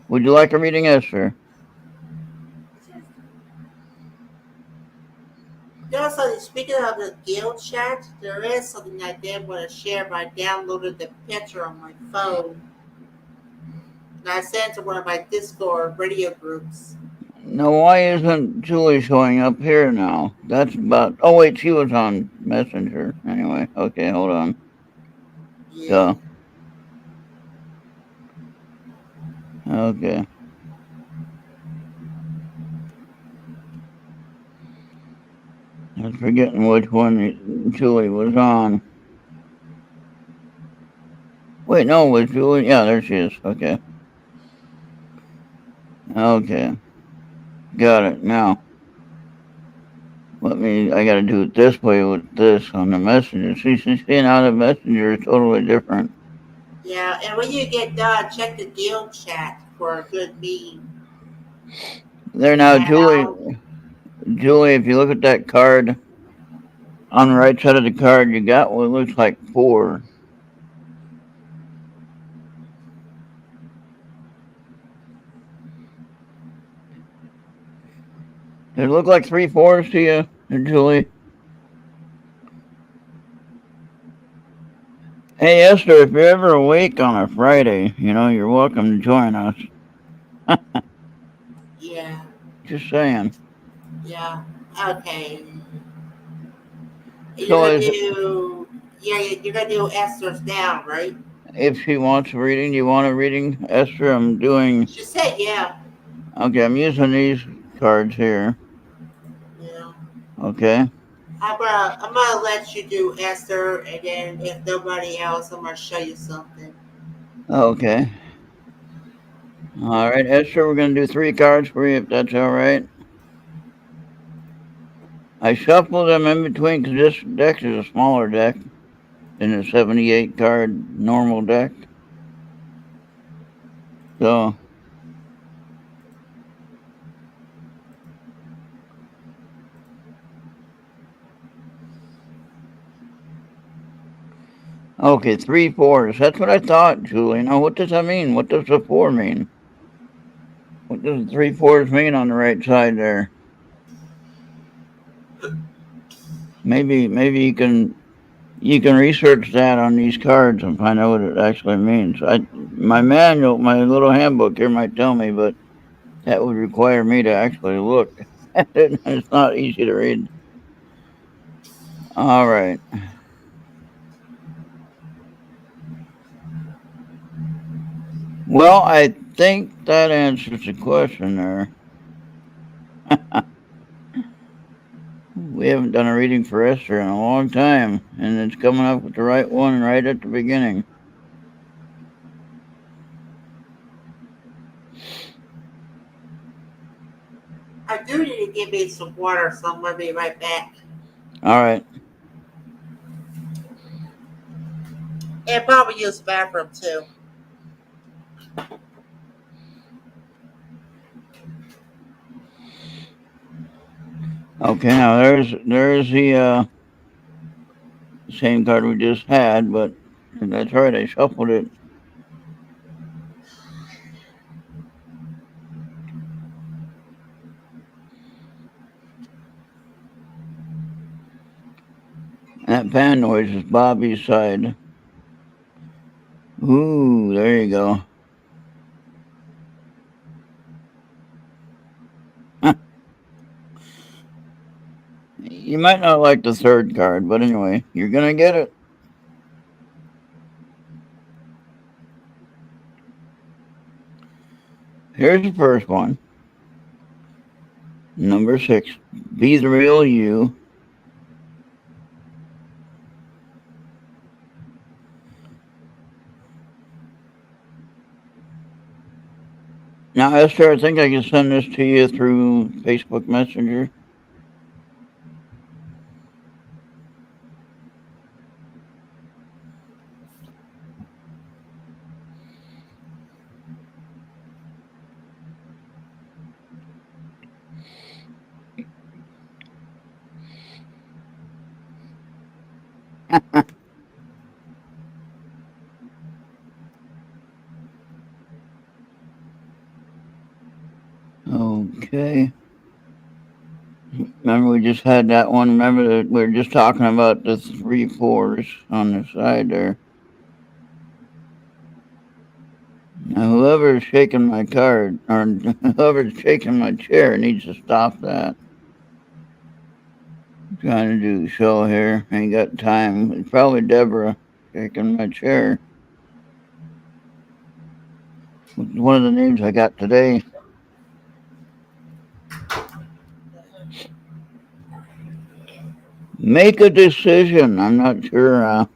Would you like a reading, Esther? There's something, speaking of the guild chat, there is something I did want to share, but I downloaded the picture on my phone. And I sent it to one of my Discord radio groups. Now, why isn't Julie showing up here now? That's about... Oh, wait, she was on Messenger. Anyway, okay, hold on. Yeah. Okay. I was forgetting which one Julie was on. Wait, no, was Julie? Yeah, there she is. Okay. Okay. Got it. Now, I gotta do it this way with this on the messenger. See, now the messenger is totally different. Yeah, and when you get done, check the guild chat for a good meme. There now, And Julie, if you look at that card, on the right side of the card, you got what looks like 4. Does it look like 3 4s to you, Julie? Hey, Esther, if you're ever awake on a Friday, you're welcome to join us. yeah, Just saying. yeah, okay. You're So gonna do, yeah, you're gonna do Esther's now, right? if she wants a reading, you want a reading, Esther? I'm doing... She said, yeah. Okay, I'm using these cards here. Yeah. Okay. I'm gonna let you do Esther, and then if nobody else, I'm gonna show you something. Okay. All right, Esther, we're going to do 3 cards for you, if that's all right. I shuffled them in between because this deck is a smaller deck than a 78 card normal deck. So, okay, 3 4s. That's what I thought, Julie. Now, what does that mean? What does the 4 mean? What does the 3 4s mean on the right side there? Maybe you can research that on these cards and find out what it actually means. My manual, my little handbook here might tell me, but that would require me to actually look at it. It's not easy to read. All right. Well, I think that answers the question there. We haven't done a reading for Esther in a long time, and it's coming up with the right one right at the beginning. I do need to give me some water, so I'm gonna be right back. All right. And probably use the bathroom too. Okay, now there's the same card we just had, but that's right, I shuffled it. That fan noise is Bobby's side. Ooh, there you go. You might not like the third card, but anyway, you're gonna get it. Here's the first one. Number 6. Be the real you. Now, Esther, I think I can send this to you through Facebook Messenger. Okay. Remember, we just had that one. Remember that we were just talking about the 3 4s on the side there. Now, whoever's shaking my card, or whoever's shaking my chair, needs to stop that. I'm trying to do the show here. Ain't got time. It's probably Deborah shaking my chair. One of the names I got today. Make a decision. I'm not sure.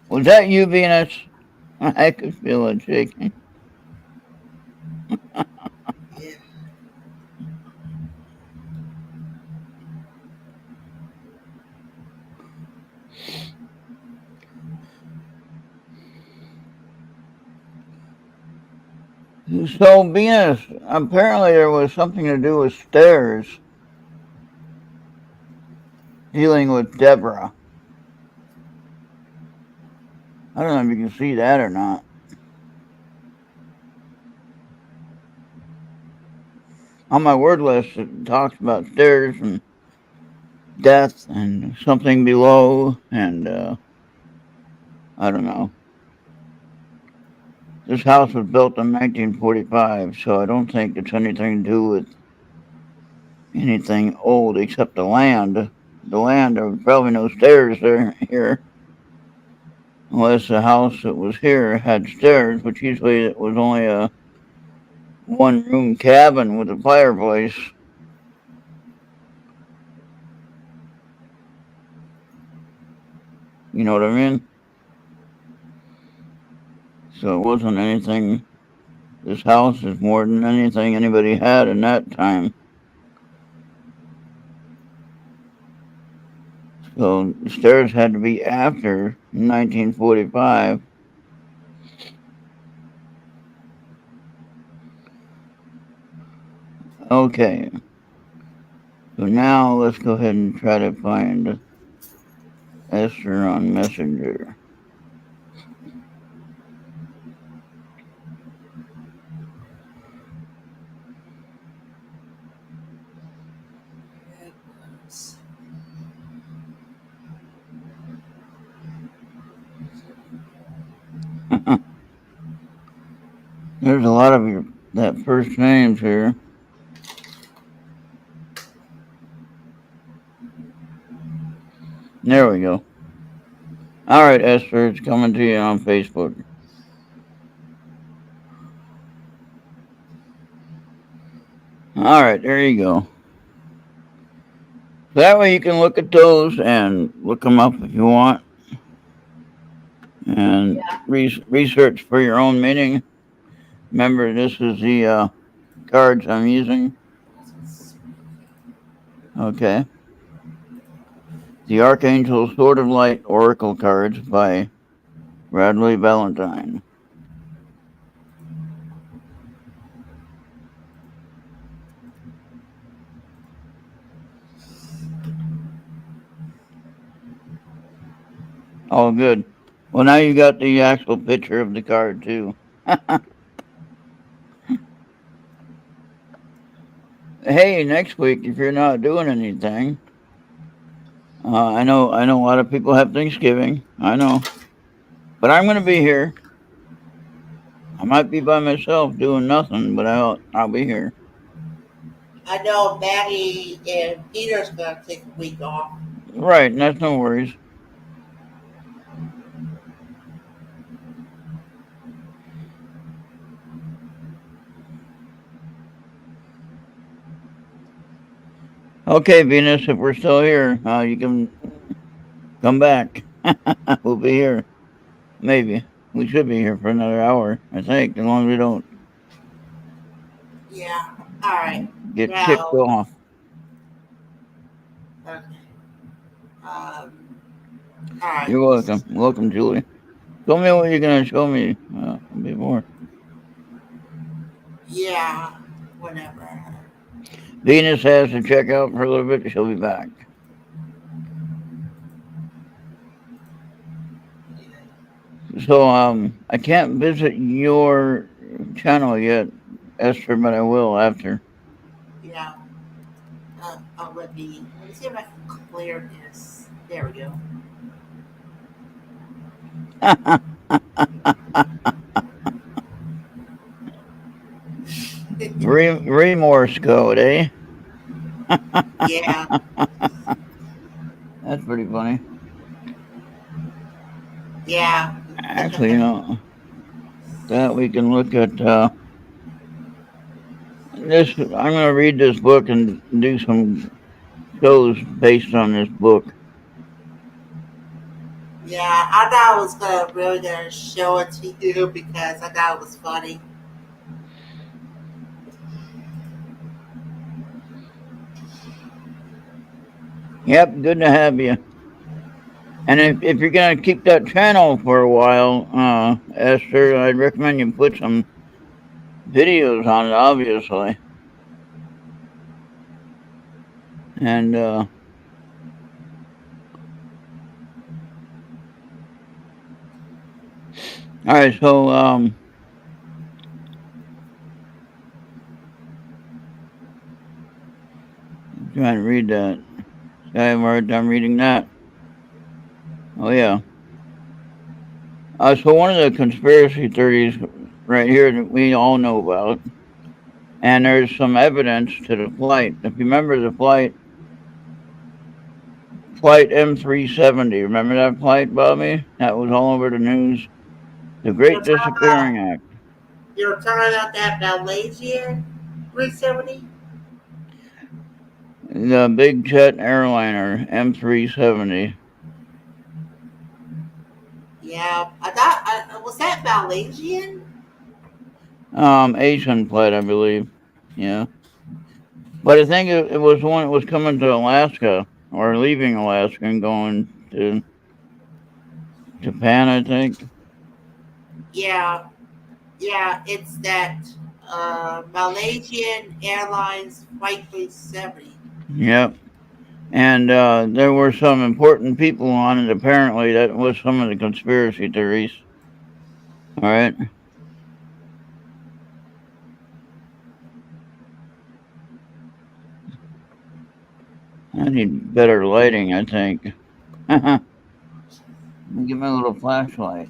Was that you, Venus? I could feel it shaking. So, Venus, apparently there was something to do with stairs dealing with Deborah. I don't know if you can see that or not. On my word list, it talks about stairs and death and something below, and I don't know. This house was built in 1945, so I don't think it's anything to do with anything old except the land. The land, there was probably no stairs here. Unless the house that was here had stairs, which usually it was only a one-room cabin with a fireplace. You know what I mean? So it wasn't anything. This house is more than anything anybody had in that time. So the stairs had to be after 1945. Okay. So now let's go ahead and try to find Esther on Messenger. There's a lot of that first names here. There we go. All right, Esther, it's coming to you on Facebook. All right, there you go. That way you can look at those and look them up if you want, and research for your own meaning. Remember, this is the cards I'm using. Okay. The Archangel Sword of Light Oracle cards by Radley Valentine. All good. Well, now you got the actual picture of the card, too. Hey, next week, if you're not doing anything, I know a lot of people have Thanksgiving. I know, but I'm going to be here. I might be by myself doing nothing, but I'll be here. I know Maddie and Peter's gonna take a week off. Right, and that's no worries. Okay, Venus, if we're still here, you can come back. We'll be here. Maybe. We should be here for another hour, I think, as long as we don't Yeah. All right. get kicked Now. off. Okay. All right. You're welcome. Welcome, Julie. Show me what you're going to show me before. Yeah. Whatever. Venus has to check out for a little bit. She'll be back. So I can't visit your channel yet, Esther, but I will after. Yeah. Let me see if I can clear this. There we go. Remorse code, eh? Yeah. That's pretty funny. Yeah. Actually, that we can look at this. I'm going to read this book and do some shows based on this book. Yeah, I thought I was gonna show it to you because I thought it was funny. Yep, good to have you. And if you're going to keep that channel for a while, Esther, I'd recommend you put some videos on it, obviously. And, all right, so, I'm trying to read that. I have a hard time reading that. Oh, yeah. So one of the conspiracy theories right here that we all know about, and there's some evidence to the flight. If you remember the flight M370, remember that flight, Bobby? That was all over the news. The Great Disappearing Act. You're talking about that Malaysian 370? The big jet airliner, M370. Yeah, I thought was that Malaysian? Asian flight, I believe. Yeah. But I think it was one that was coming to Alaska, or leaving Alaska and going to Japan, I think. Yeah, it's that Malaysian Airlines Flight 370. Yep. And there were some important people on it, apparently. That was some of the conspiracy theories. All right. I need better lighting, I think. Let me get my little flashlight.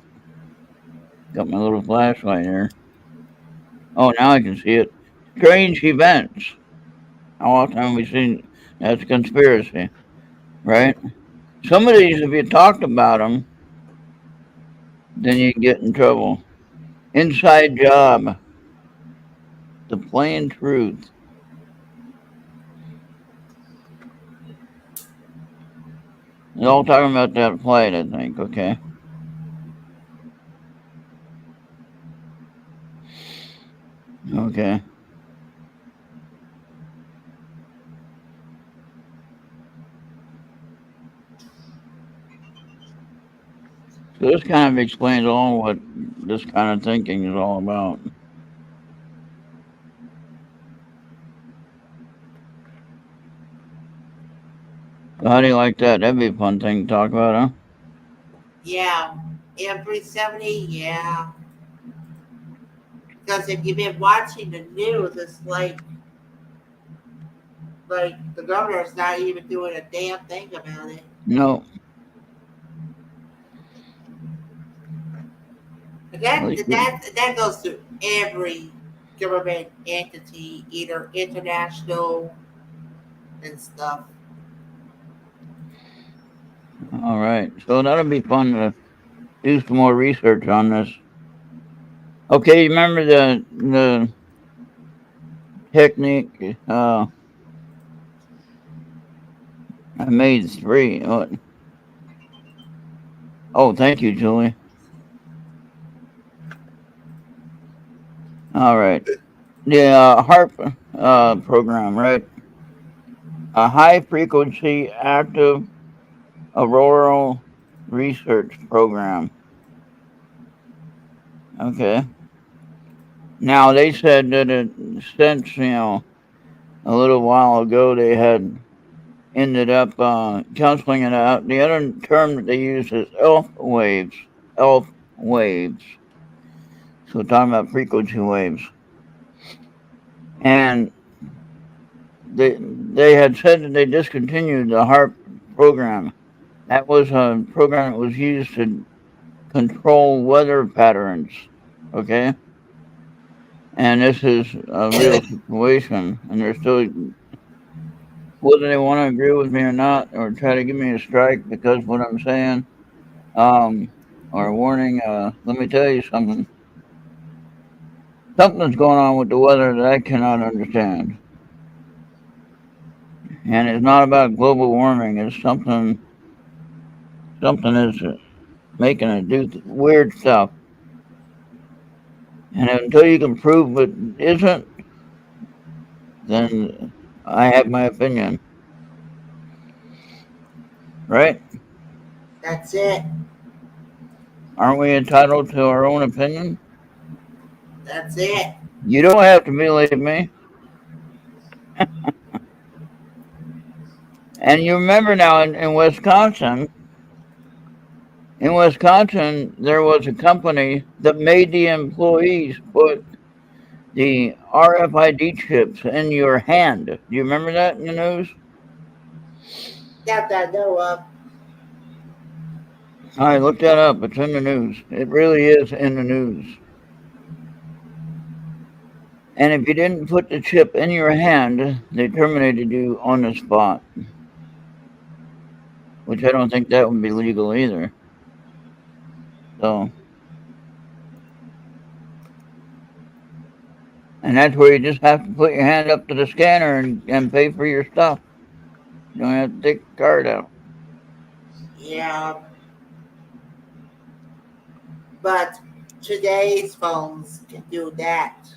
Got my little flashlight here. Oh, now I can see it. Strange events. How often have we seen that's a conspiracy, right? Some of these, if you talked about them, then you get in trouble. Inside job. The plain truth. They're all talking about that flight, I think, okay. Okay. So this kind of explains all what this kind of thinking is all about. So how do you like that? That'd be a fun thing to talk about, huh? Yeah, M370. Yeah, because if you've been watching the news, it's like the governor's not even doing a damn thing about it. No. At That least that that goes to every government entity, either international and stuff. all right. So that'll be fun to do some more research on this. Okay, you remember the technique? I made three. Oh, thank you, Julie. All right. The HARP program, right? A high frequency active auroral research program. Okay. Now they said that since a little while ago they had ended up canceling it out. The other term that they use is ELF waves. ELF waves. So we're talking about frequency waves. And they had said that they discontinued the HARP program. That was a program that was used to control weather patterns. Okay? And this is a real situation. And they're still, whether they want to agree with me or not, or try to give me a strike because of what I'm saying, or a warning, let me tell you something. Something's going on with the weather that I cannot understand. And it's not about global warming. It's something is making it do weird stuff. And until you can prove it isn't, then I have my opinion. Right? That's it. Aren't we entitled to our own opinion? That's it. You don't have to believe me. And you remember now in Wisconsin, there was a company that made the employees put the RFID chips in your hand. Do you remember that in the news? Not that I know of. I looked that up. It's in the news. It really is in the news. And if you didn't put the chip in your hand, they terminated you on the spot. Which I don't think that would be legal either. So, and that's where you just have to put your hand up to the scanner and pay for your stuff. You don't have to take the card out. Yeah. But today's phones can do that.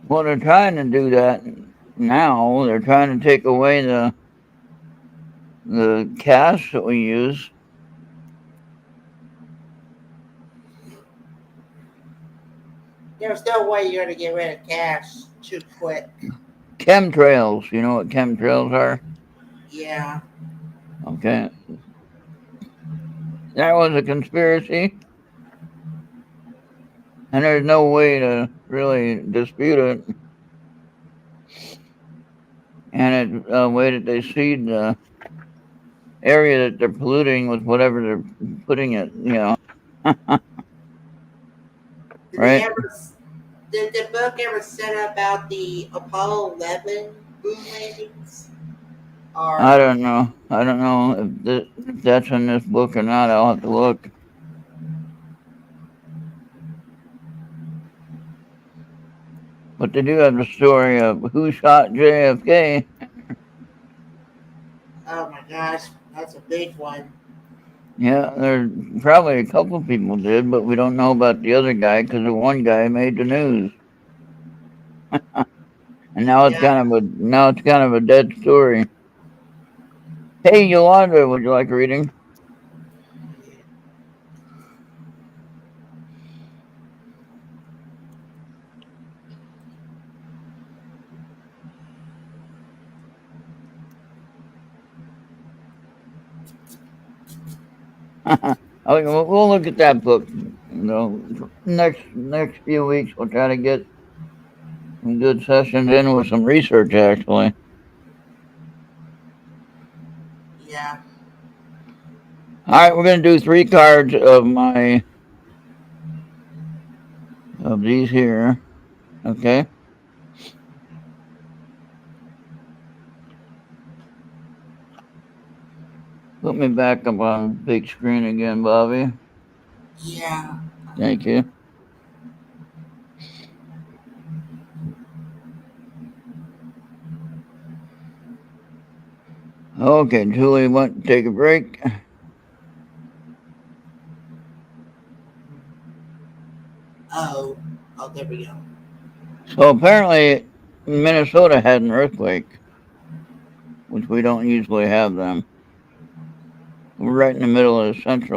Well, they're trying to do that now. They're trying to take away the cash that we use. There's no way you're going to get rid of cash too quick. Chemtrails. You know what chemtrails are? Yeah. Okay. That was a conspiracy. And there's no way to really dispute it. And it's a way that they seed the area that they're polluting with whatever they're putting it, Right? Did the book ever set about the Apollo 11 moon landings? I don't know. I don't know if that's in this book or not. I'll have to look. But they do have the story of who shot JFK. Oh my gosh, that's a big one. Yeah, there's probably a couple people did, but we don't know about the other guy because the one guy made the news. And now it's kind of a dead story. Hey, Yolanda, would you like a reading? We'll look at that book. Next few weeks we'll try to get some good sessions in with some research actually. Yeah. All right, we're going to do 3 cards of these here. Okay. Put me back up on the big screen again, Bobby. Yeah. Thank you. Okay, Julie went to take a break. Oh, there we go. So apparently Minnesota had an earthquake, which we don't usually have them. We're right in the middle of the center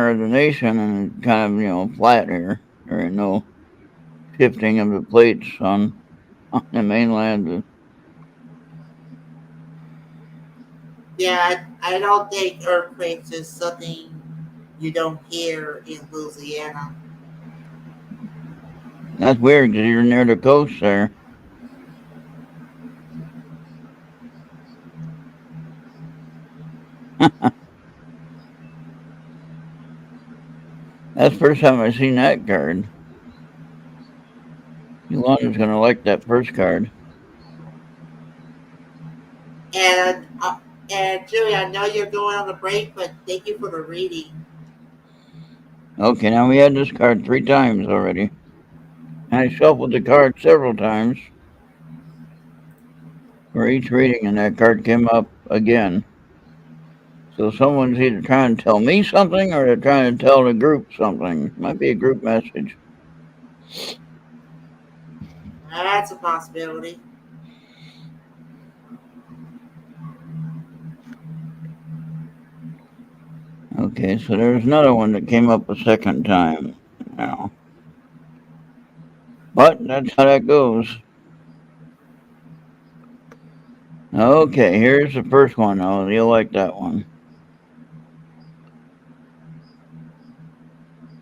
of the nation and kind of, flat here. There ain't no shifting of the plates on the mainland. Yeah, I don't think earthquakes is something you don't hear in Louisiana. That's weird because you're near the coast there. That's the first time I've seen that card. Yolanda's going to like that first card. And Julie, I know you're going on a break, but thank you for the reading. Okay, now we had this card 3 times already. And I shuffled the card several times for each reading, and that card came up again. So someone's either trying to tell me something or they're trying to tell the group something. Might be a group message. That's a possibility. Okay, so there's another one that came up a second time now. But that's how that goes. Okay, here's the first one. Oh, you'll like that one.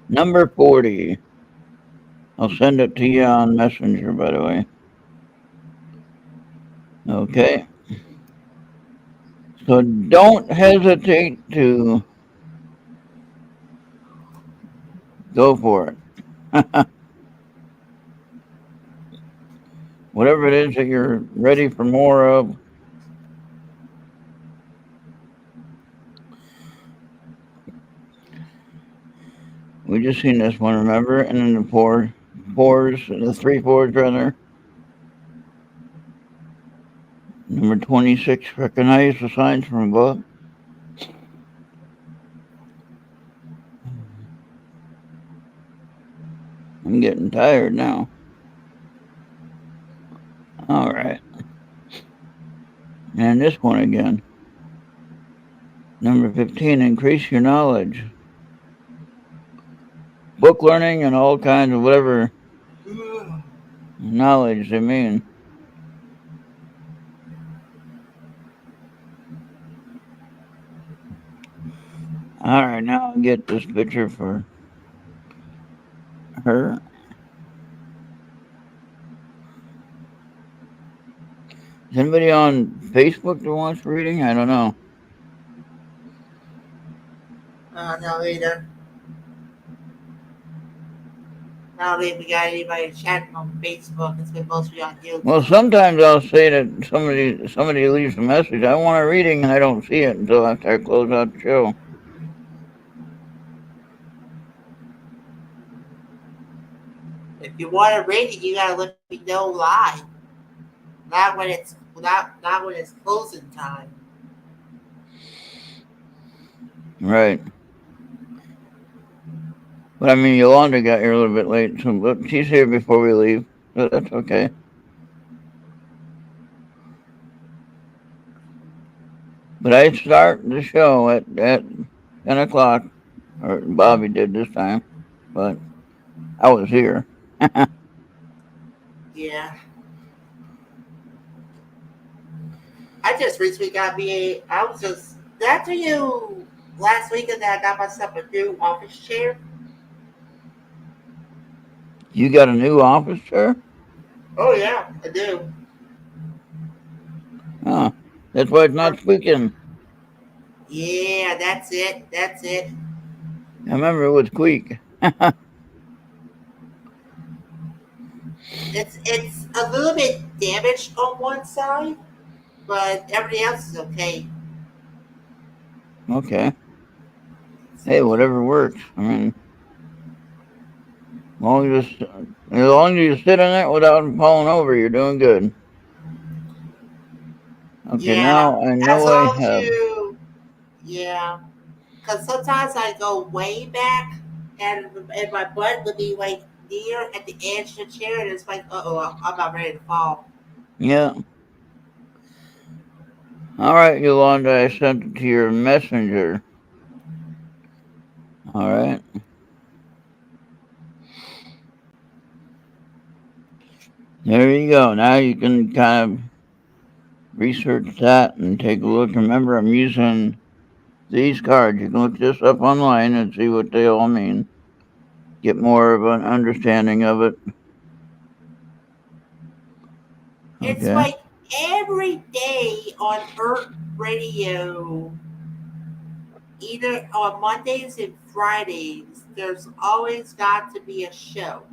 Number 40. I'll send it to you on Messenger, by the way. Okay. So don't hesitate to go for it. Whatever it is that you're ready for more of. We just seen this one, remember? And then the 3 fours rather. Number 26, recognize the signs from above. I'm getting tired now. All right. And this one again. Number 15, increase your knowledge. Book learning and all kinds of whatever knowledge they mean. All right, now I'll get this picture for her. Is anybody on Facebook that wants reading? I don't know. No, either. I don't think we got anybody chatting on Facebook. It's been mostly on YouTube. Well, sometimes I'll say that somebody leaves a message. I want a reading, and I don't see it until after I close out the show. If you want a reading, you gotta let me know live. Not when it's closing time. Right. But I mean, Yolanda got here a little bit late, so but she's here before we leave. But that's okay. But I start the show at 10 o'clock, or Bobby did this time, but I was here. Yeah. I just recently got did I tell you last weekend that I got myself a new office chair? You got a new office chair? Oh yeah, I do. Huh. That's why it's not squeaking. Yeah, that's it. That's it. I remember it would squeak. It's a little bit damaged on one side, but everything else is okay. Okay. Hey, whatever works. I mean, as long as you sit on it without falling over, you're doing good. Okay, Yeah, now I know as I long as have. you, yeah, because sometimes I go way back, and my butt would be like near at the edge of the chair, and it's like, I'm about ready to fall. Yeah. All right, Yolanda, I sent it to your messenger. All right. There you go. Now you can kind of research that and take a look. Remember, I'm using these cards. You can look this up online and see what they all mean. Get more of an understanding of it. It's Okay. like every day on Errt Radio, either on Mondays and Fridays, there's always got to be a show,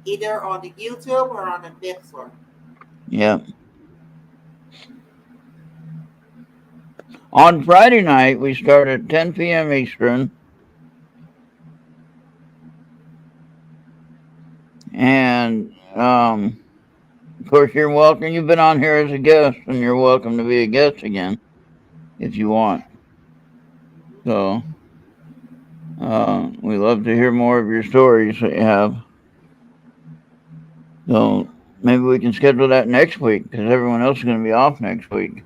either on the YouTube or on the Mixer. Yeah. On Friday night, we start at 10 p.m. Eastern. And, of course, you're welcome. You've been on here as a guest, and you're welcome to be a guest again if you want. So, we love to hear more of your stories that you have. So, maybe we can schedule that next week because everyone else is going to be off next week.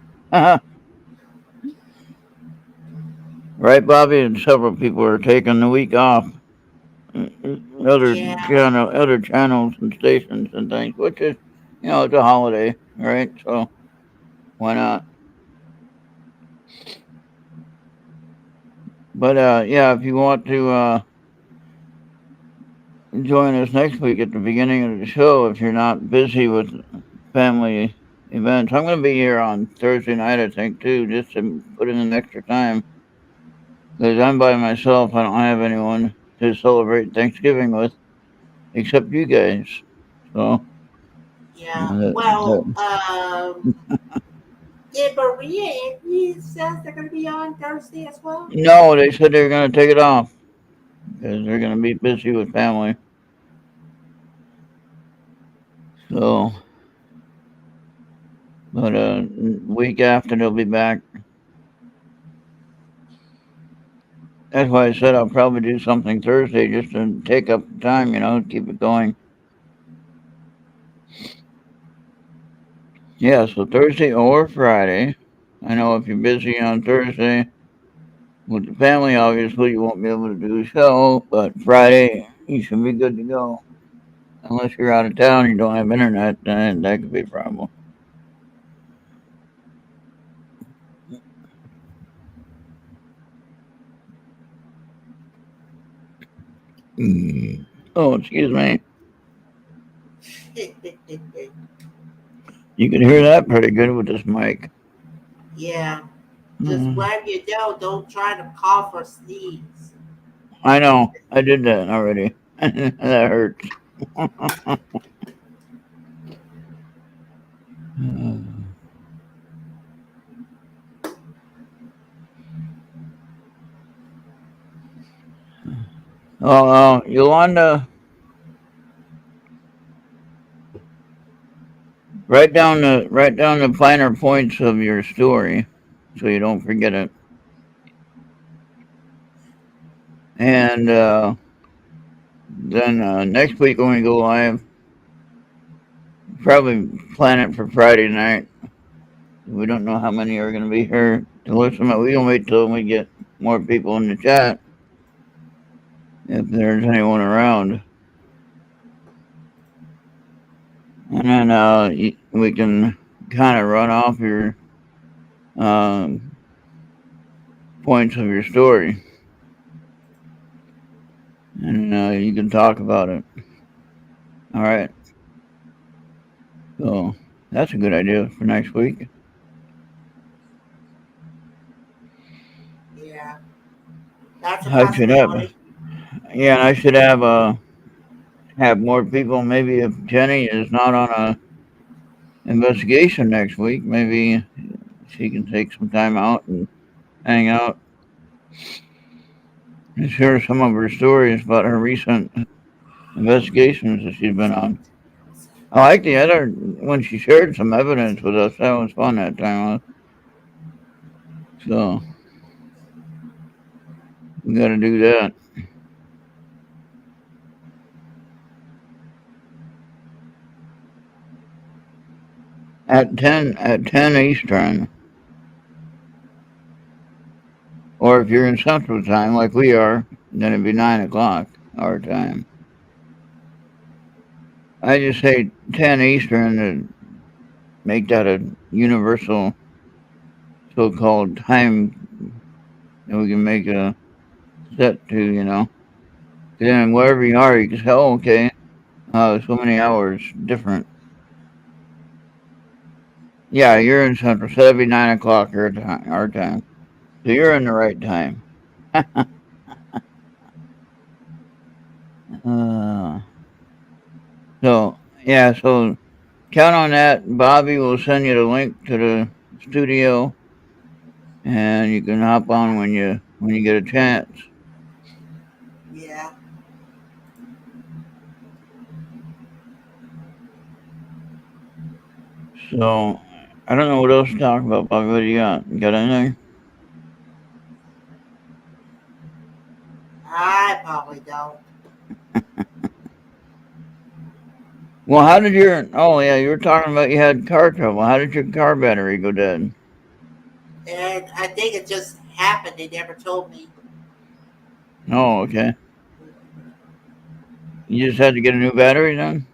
Right, Bobby? And several people are taking the week off. Yeah, Other channels and stations and things, which is, it's a holiday, right? So why not? But yeah, if you want to join us next week at the beginning of the show, if you're not busy with family events, I'm going to be here on Thursday night, I think, too, just to put in an extra time because I'm by myself. I don't have anyone to celebrate Thanksgiving with except you guys. So. yeah. That, Well, did Maria and he says they're going to be on Thursday as well? no, they said they were going to take it off because they're going to be busy with family. So, but week after they'll be back. That's why I said I'll probably do something Thursday just to take up the time, keep it going. Yeah, so Thursday or Friday. I know if you're busy on Thursday with the family, obviously you won't be able to do a show, but Friday you should be good to go. Unless you're out of town, you don't have internet, then that could be a problem. Oh, excuse me. You can hear that pretty good with this mic. Yeah. Just wherever you go, don't try to cough or sneeze. I know. I did that already. That hurts. Oh, Yolanda, write down the finer points of your story, so you don't forget it. And then next week when we go live, probably plan it for Friday night. We don't know how many are going to be here to listen. We don't wait till we get more people in the chat if there's anyone around. And then we can kind of run off your points of your story. And you can talk about it. All right. So that's a good idea for next week. That's a I should have, possibility. yeah, and I should have more people. Maybe if Jenny is not on a investigation next week, maybe she can take some time out and hang out and share some of her stories about her recent investigations that she's been on. I like the other when she shared some evidence with us. That was fun that time. So we got to do that at ten Eastern, or if you're in Central Time like we are, then it'd be 9 o'clock our time. I just say 10 Eastern to make that a universal so-called time that we can make a set to, you know. Then wherever you are, you can say, oh, okay, so many hours different. Yeah, you're in Central, so that'd be 9 o'clock our time. So you're in the right time. uh, so yeah, so count on that. Bobby will send you the link to the studio, and you can hop on when you get a chance. Yeah. So I don't know what else to talk about, Bobby. What do you got? You got anything? I probably don't. Well, how did your? Oh yeah, you were talking about you had car trouble. How did your car battery go dead? And I think it just happened. They never told me. Oh, okay. You just had to get a new battery then?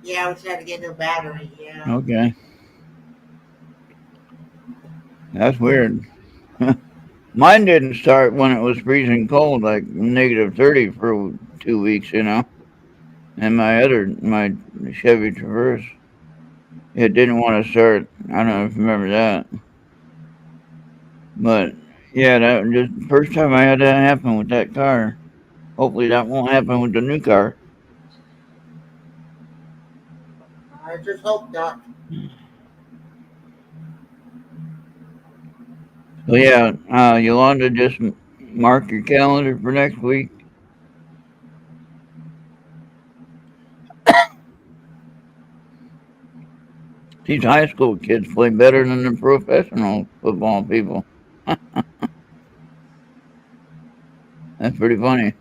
Yeah, I was trying to get a new battery. Yeah. Okay. That's weird. Mine didn't start when it was freezing cold, like -30 for 2 weeks, you know. And my Chevy Traverse, it didn't want to start. I don't know if you remember that. But yeah, that was just the first time I had that happen with that car. Hopefully that won't happen with the new car. I just hope not. So yeah, Yolanda, just mark your calendar for next week. These high school kids play better than the professional football people. That's pretty funny.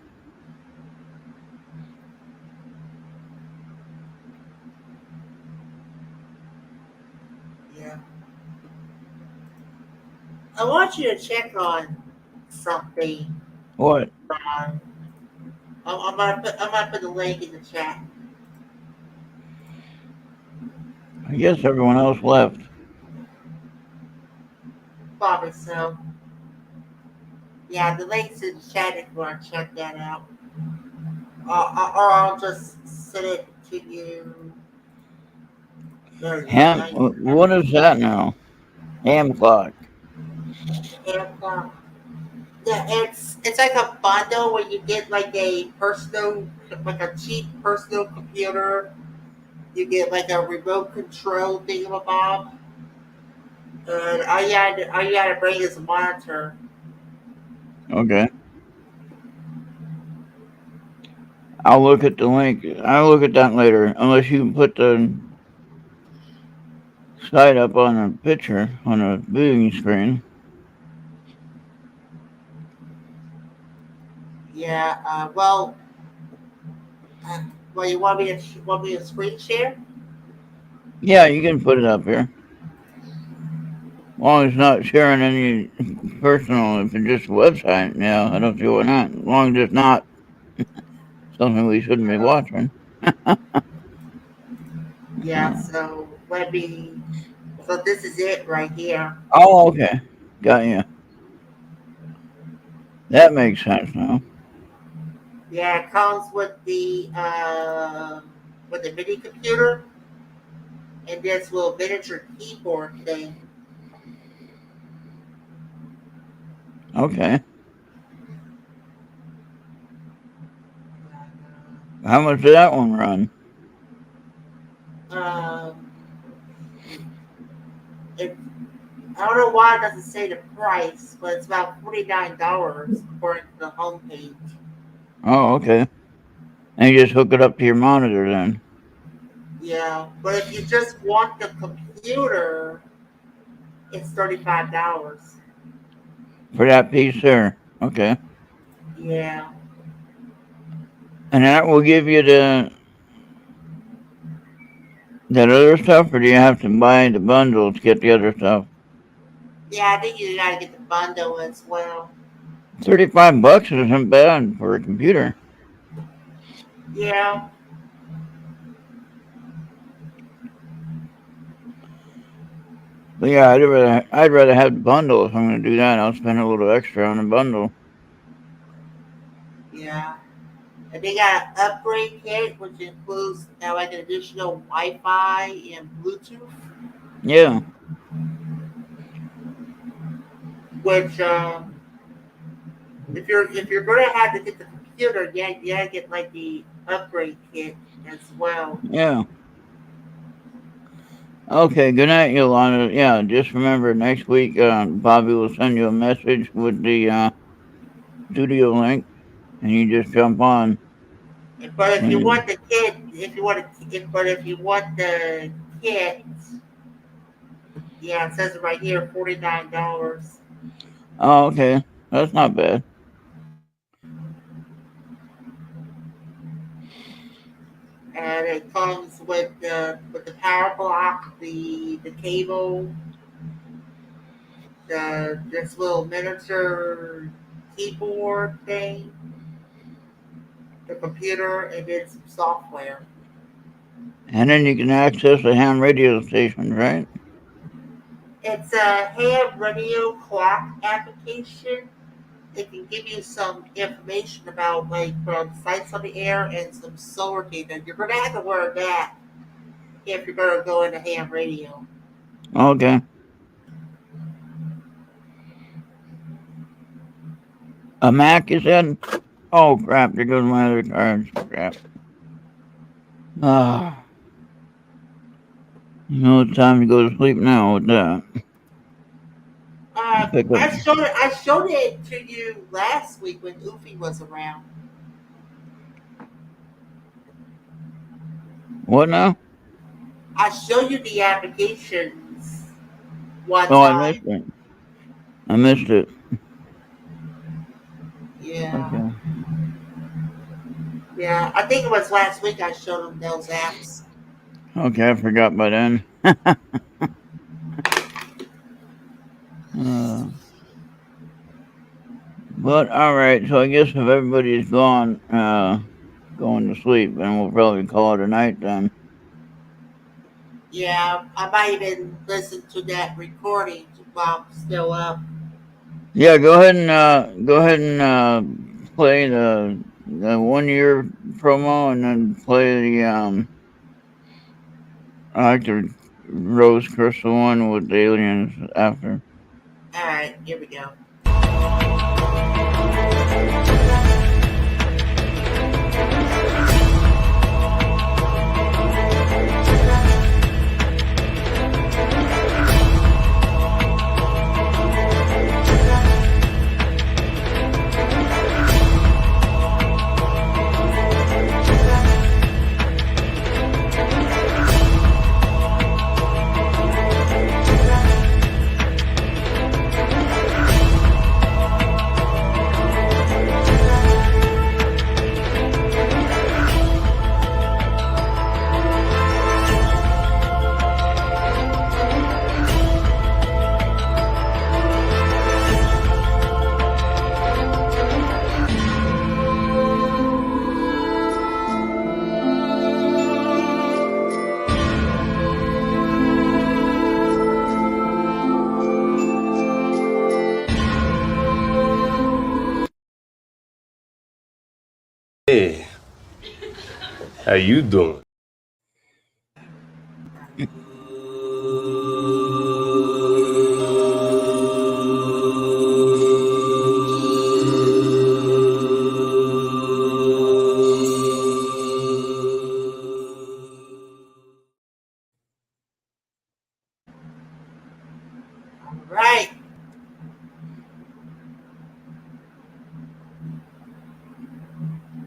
Yeah. I want you to check on something. What? I'm, I'm gonna put the link in the chat. I guess everyone else left. Probably so. Yeah, the link's in the chat if you want to check that out. Or I'll just send it to you. There you go. Now you can have What is that now? Ham clock. it. Yeah, it's like a bundle where you get like a cheap personal computer. You get like a remote control thingamabob, and all you had to bring is a monitor. Okay. I'll look at the link. I'll look at that later. Unless you can put the site up on a picture on a viewing screen. Yeah. Uh, well, you want me to screen share? Yeah, you can put it up here. As long as it's not sharing any personal, if it's just a website, yeah, I don't see why not. As long as it's not something we shouldn't be watching. Yeah. So let me. So this is it right here. Oh, okay. Got you. That makes sense now. Yeah, it comes with the mini computer and this little miniature keyboard thing. Okay. How much did that one run? It, I don't know why it doesn't say the price, but it's about $49 according to the homepage. Oh, okay. And you just hook it up to your monitor then. Yeah, but if you just want the computer, it's $35. For that piece there. Okay. Yeah. And that will give you that other stuff, or do you have to buy the bundle to get the other stuff? Yeah, I think you gotta get the bundle as well. $35 isn't bad for a computer. Yeah. But yeah, I'd rather have the bundle if I'm going to do that. I'll spend a little extra on the bundle. Yeah. And they got an upgrade kit, which includes like an additional Wi-Fi and Bluetooth. Yeah. Which, if you're gonna have to get the computer, you gotta get like the upgrade kit as well. Yeah. Okay, good night, Yolanda. Yeah, just remember next week, Bobby will send you a message with the studio link, and you just jump on. But if you want the kit, if you want the kit, yeah, it says it right here, $49. Oh, okay, that's not bad. And it comes with the power block, the cable, this little miniature keyboard thing, the computer, and then some software. And then you can access the ham radio station, right? It's a ham radio clock application. It can give you some information about like from sites on the air and some solar data. You're gonna have to learn that if you're gonna go into ham radio. Okay. A Mac, you said? Oh, crap. There goes my other cards. Crap. Ah. You know, it's time to go to sleep now with that. I showed it to you last week when Oofy was around. What now? I showed you the applications one Oh, time. I missed it. I missed it. Yeah. Okay. Yeah, I think it was last week I showed them those apps. Okay, I forgot by then. But all right, so I guess if everybody's gone, going to sleep, then we'll probably call it a night then. Yeah, I might even listen to that recording while I'm still up. Yeah, go ahead and play the 1 year promo, and then play the I like the Rose Crystal one with the aliens after. All right, here we go. Hey, how you doing?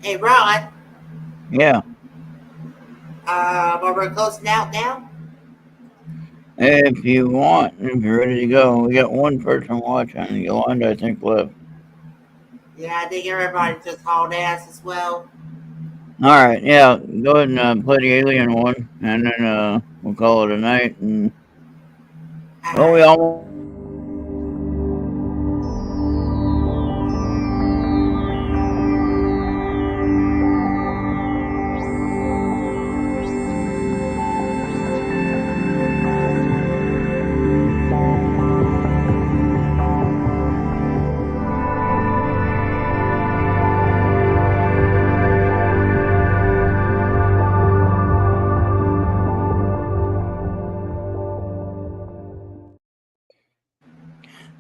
Hey, Ron, Yeah. are we closing out now? If you want, if you're ready to go, we got one person watching. Yolanda, I think, left. Yeah, I think everybody just hauled ass as well. All right, yeah, go ahead and play the alien one, and then we'll call it a night. And All well, we right. almost.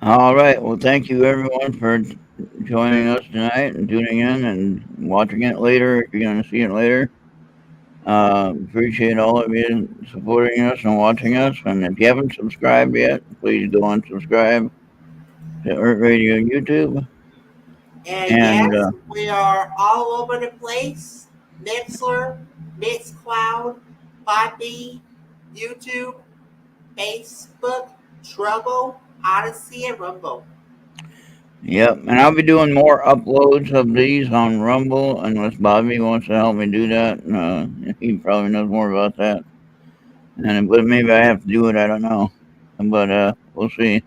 All right. Well, thank you everyone for joining us tonight and tuning in and watching it later if you're going to see it later. Appreciate all of you supporting us and watching us. And if you haven't subscribed yet, please go and subscribe to Errt Radio YouTube. And And yes, we are all over the place. Mixler, Mixcloud, Podbean, YouTube, Facebook, Trouble, Odyssey, and Rumble. yep, and I'll be doing more uploads of these on Rumble unless Bobby wants to help me do that. He probably knows more about that. And but maybe I have to do it. I don't know. But we'll see.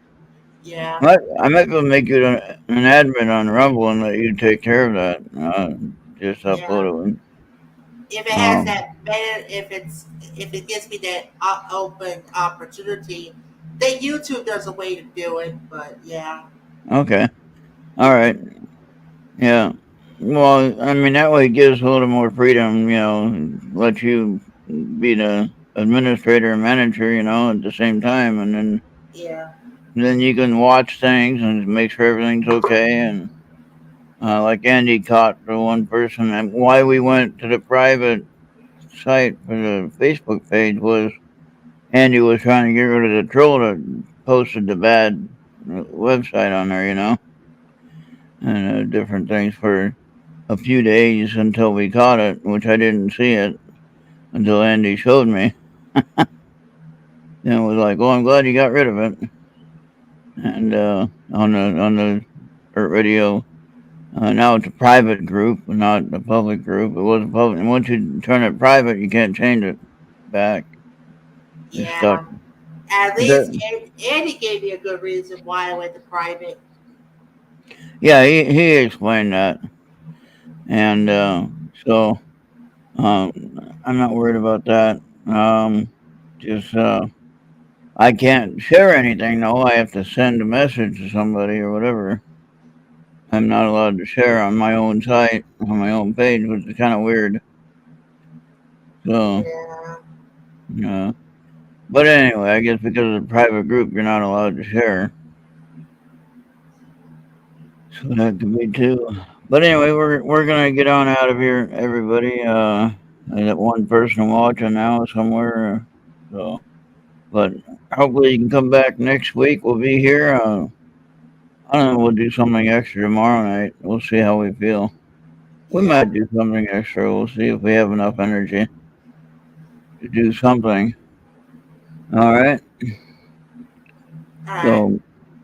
Yeah, I might be able to make you an admin on Rumble and let you take care of that. Just yeah. upload it. If it has that better, if it gives me that open opportunity, then YouTube there's a way to do it. But yeah, Okay. All right. Yeah. Well, I mean that way it gives a little more freedom. Let you be the administrator and manager. At the same time, and yeah, then you can watch things and make sure everything's okay. And like Andy caught the one person, and why we went to the private site for the Facebook page was Andy was trying to get rid of the troll that posted the bad website on there, and different things for a few days until we caught it, which I didn't see it until Andy showed me. And it was like, "Well, I'm glad you got rid of it." And on the Errt Radio, now it's a private group, not a public group. It was a public, and once you turn it private, you can't change it back. It's stuck. yeah. At least The, Andy gave me a good reason why I went to private. yeah, he explained that. And so I'm not worried about that. Just I can't share anything though. I have to send a message to somebody or whatever. I'm not allowed to share on my own site on my own page, which is kind of weird. So, Yeah, uh, but anyway, I guess because of the private group, you're not allowed to share. So that could be too. But anyway, we're gonna get on out of here, everybody. I got one person watching now somewhere. So, but hopefully you can come back next week. We'll be here. I don't know. We'll do something extra tomorrow night. We'll see how we feel. We yeah. might do something extra. We'll see if we have enough energy to do something. All right. All right. So,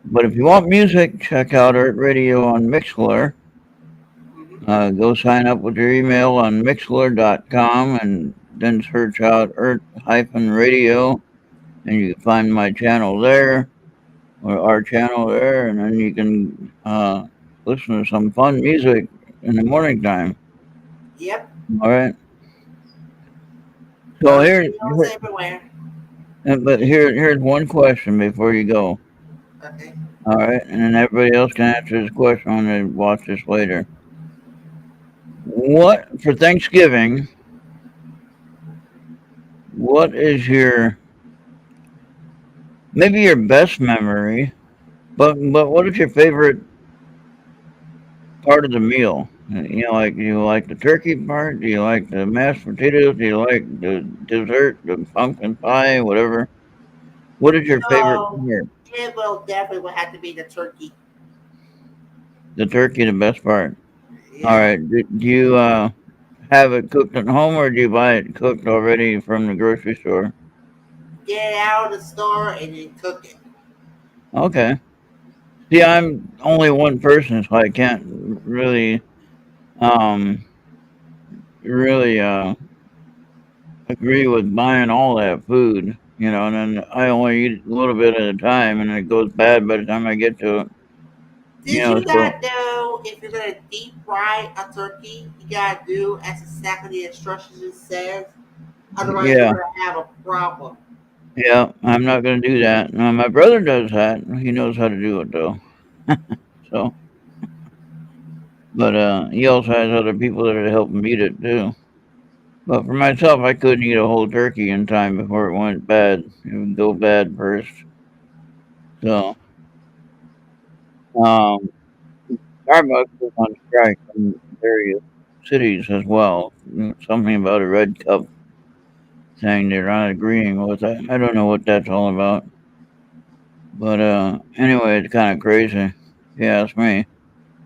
but if you want music, check out Errt Radio on Mixlr. Mm-hmm. Go sign up with your email on Mixlr.com and then search out Errt-Radio, and you can find my channel there or our channel there, and then you can listen to some fun music in the morning time. Yep. All right. So Ertz videos everywhere. here's one question before you go. Okay. All right, and then everybody else can answer this question when they watch this later. What for Thanksgiving? What is your maybe your best memory? But what is your favorite part of the meal? Like do you like the turkey part? Do you like the mashed potatoes? Do you like the dessert, the pumpkin pie, whatever? What is your favorite So part? it will definitely will have to be the turkey. The turkey, the best part. All Yeah. right. Do you have it cooked at home, or do you buy it cooked already from the grocery store? Get it out of the store and then cook it. Okay. See, I'm only one person, so I can't really, um, really agree with buying all that food. And then I only eat a little bit at a time, and it goes bad by the time I get to it. Did you So not know if you're gonna deep fry a turkey, you gotta do as exactly the instructions says? Otherwise, you're yeah, gonna have a problem. yeah, I'm not gonna do that. No, my brother does that. He knows how to do it though. So, but he also has other people that are helping beat it too. But for myself, I couldn't eat a whole turkey in time before it went bad. It would go bad first. So, um, Starbucks was on strike in various cities as well. Something about a red cup thing they're not agreeing with. I don't know what that's all about. But anyway, it's kind of crazy. If you ask me.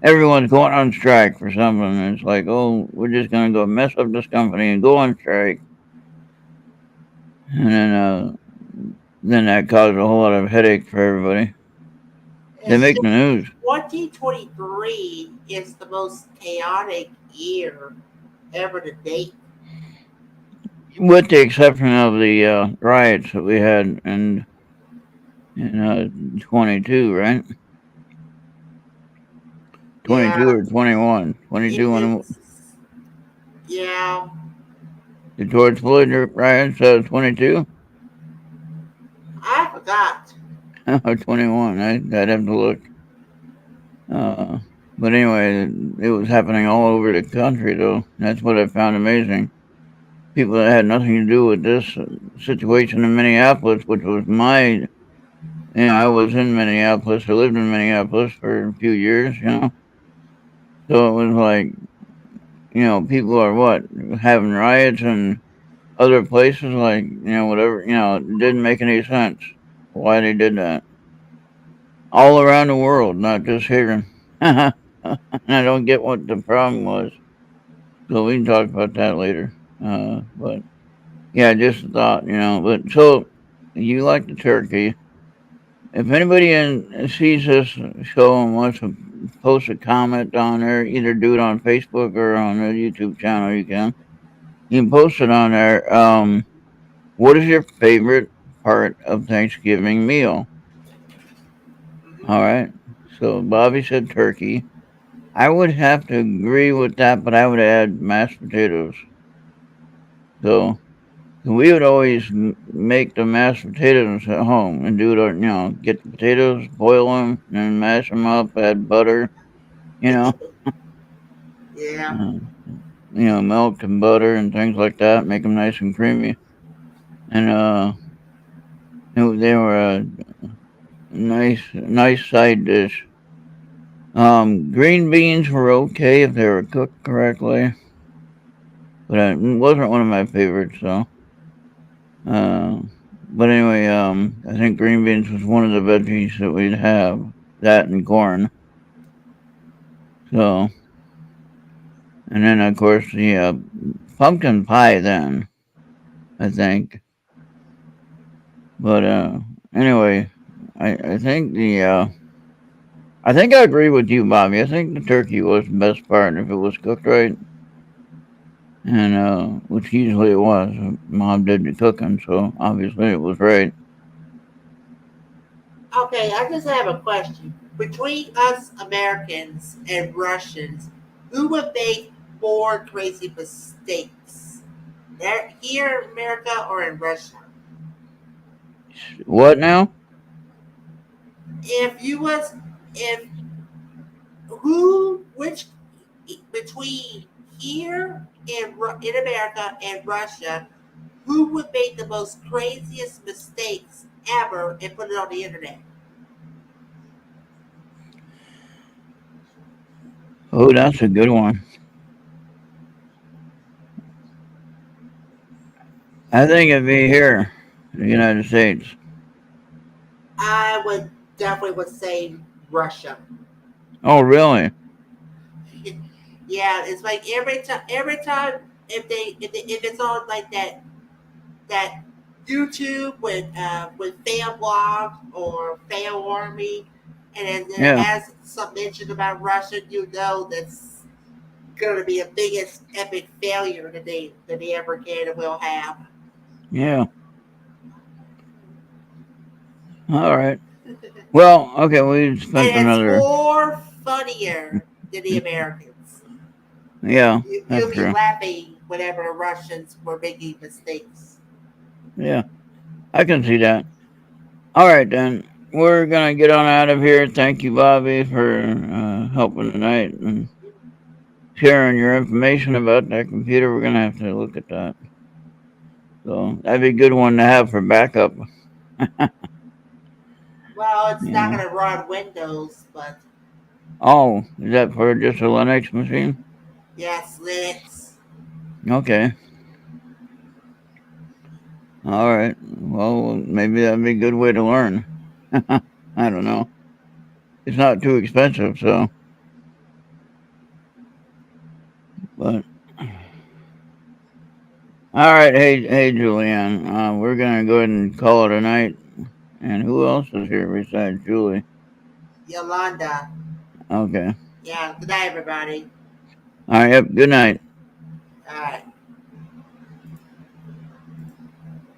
Everyone's going on strike for something. And it's like, oh, we're just gonna go mess up this company and go on strike, and then that caused a whole lot of headache for everybody. They It's make just the news 2023 is the most chaotic year ever to date. with the exception of the riots that we had in 22, right? 22 Yeah, or 21? 22 when it's yeah. the George Floyd riots. 22 I forgot. or 21. I'd have to look. Uh, but anyway, it was happening all over the country, though. That's what I found amazing. People that had nothing to do with this situation in Minneapolis, which was I was in Minneapolis. I lived in Minneapolis for a few years, So it was like, people are what? Having riots and other places, like, whatever, it didn't make any sense why they did that. All around the world, not just here. And I don't get what the problem was. So we can talk about that later. But yeah, just a thought, But so you like the turkey. If anybody sees this show and wants to post a comment on there, either do it on Facebook or on the YouTube channel, you can post it on there. What is your favorite part of Thanksgiving meal? All right. So Bobby said turkey. I would have to agree with that, but I would add mashed potatoes. So we would always make the mashed potatoes at home and do it, get the potatoes, boil them, and mash them up, add butter, you know, Yeah. uh, milk and butter and things like that, make them nice and creamy. And they were a nice side dish. Green beans were okay if they were cooked correctly, but it wasn't one of my favorites. So, uh, but anyway, I think green beans was one of the veggies that we'd have. That and corn. So, and then of course the pumpkin pie. Then I think, but anyway, I think I think I agree with you, Bobby. I think the turkey was the best part if it was cooked right. And which usually it was. Mom did the cooking, so obviously it was right. Okay, I just have a question. Between us Americans and Russians, who would make more crazy mistakes? Here in America or in Russia? What now? If you was if who which between here in America and Russia, who would make the most craziest mistakes ever and put it on the internet? Oh, that's a good one. I think it'd be here, in the United States. I would definitely would say Russia. Oh, really? Yeah, it's like every time if it's on like that YouTube with fan blog or fan army, and then it Yeah, has some mention about Russia, you know that's going to be the biggest epic failure that they ever can and will have. yeah. All right. Well, okay, we spent And it's another. more funnier than the Americans. Yeah, You'll that's be true. laughing whenever the Russians were making mistakes. Yeah, I can see that. All right, then. We're going to get on out of here. Thank you, Bobby, for helping tonight and sharing your information about that computer. We're going to have to look at that. So that'd be a good one to have for backup. Well, it's You not know. going to run Windows, but Oh, is that for just a Linux machine? yes, Linux. Okay. All right. Well, maybe that'd be a good way to learn. I don't know. It's not too expensive, so. But all right, hey, Julianne. We're gonna go ahead and call it a night. And who else is here besides Julie? Yolanda. Okay. Yeah, good night, everybody. All right. Yep. Good night. All right.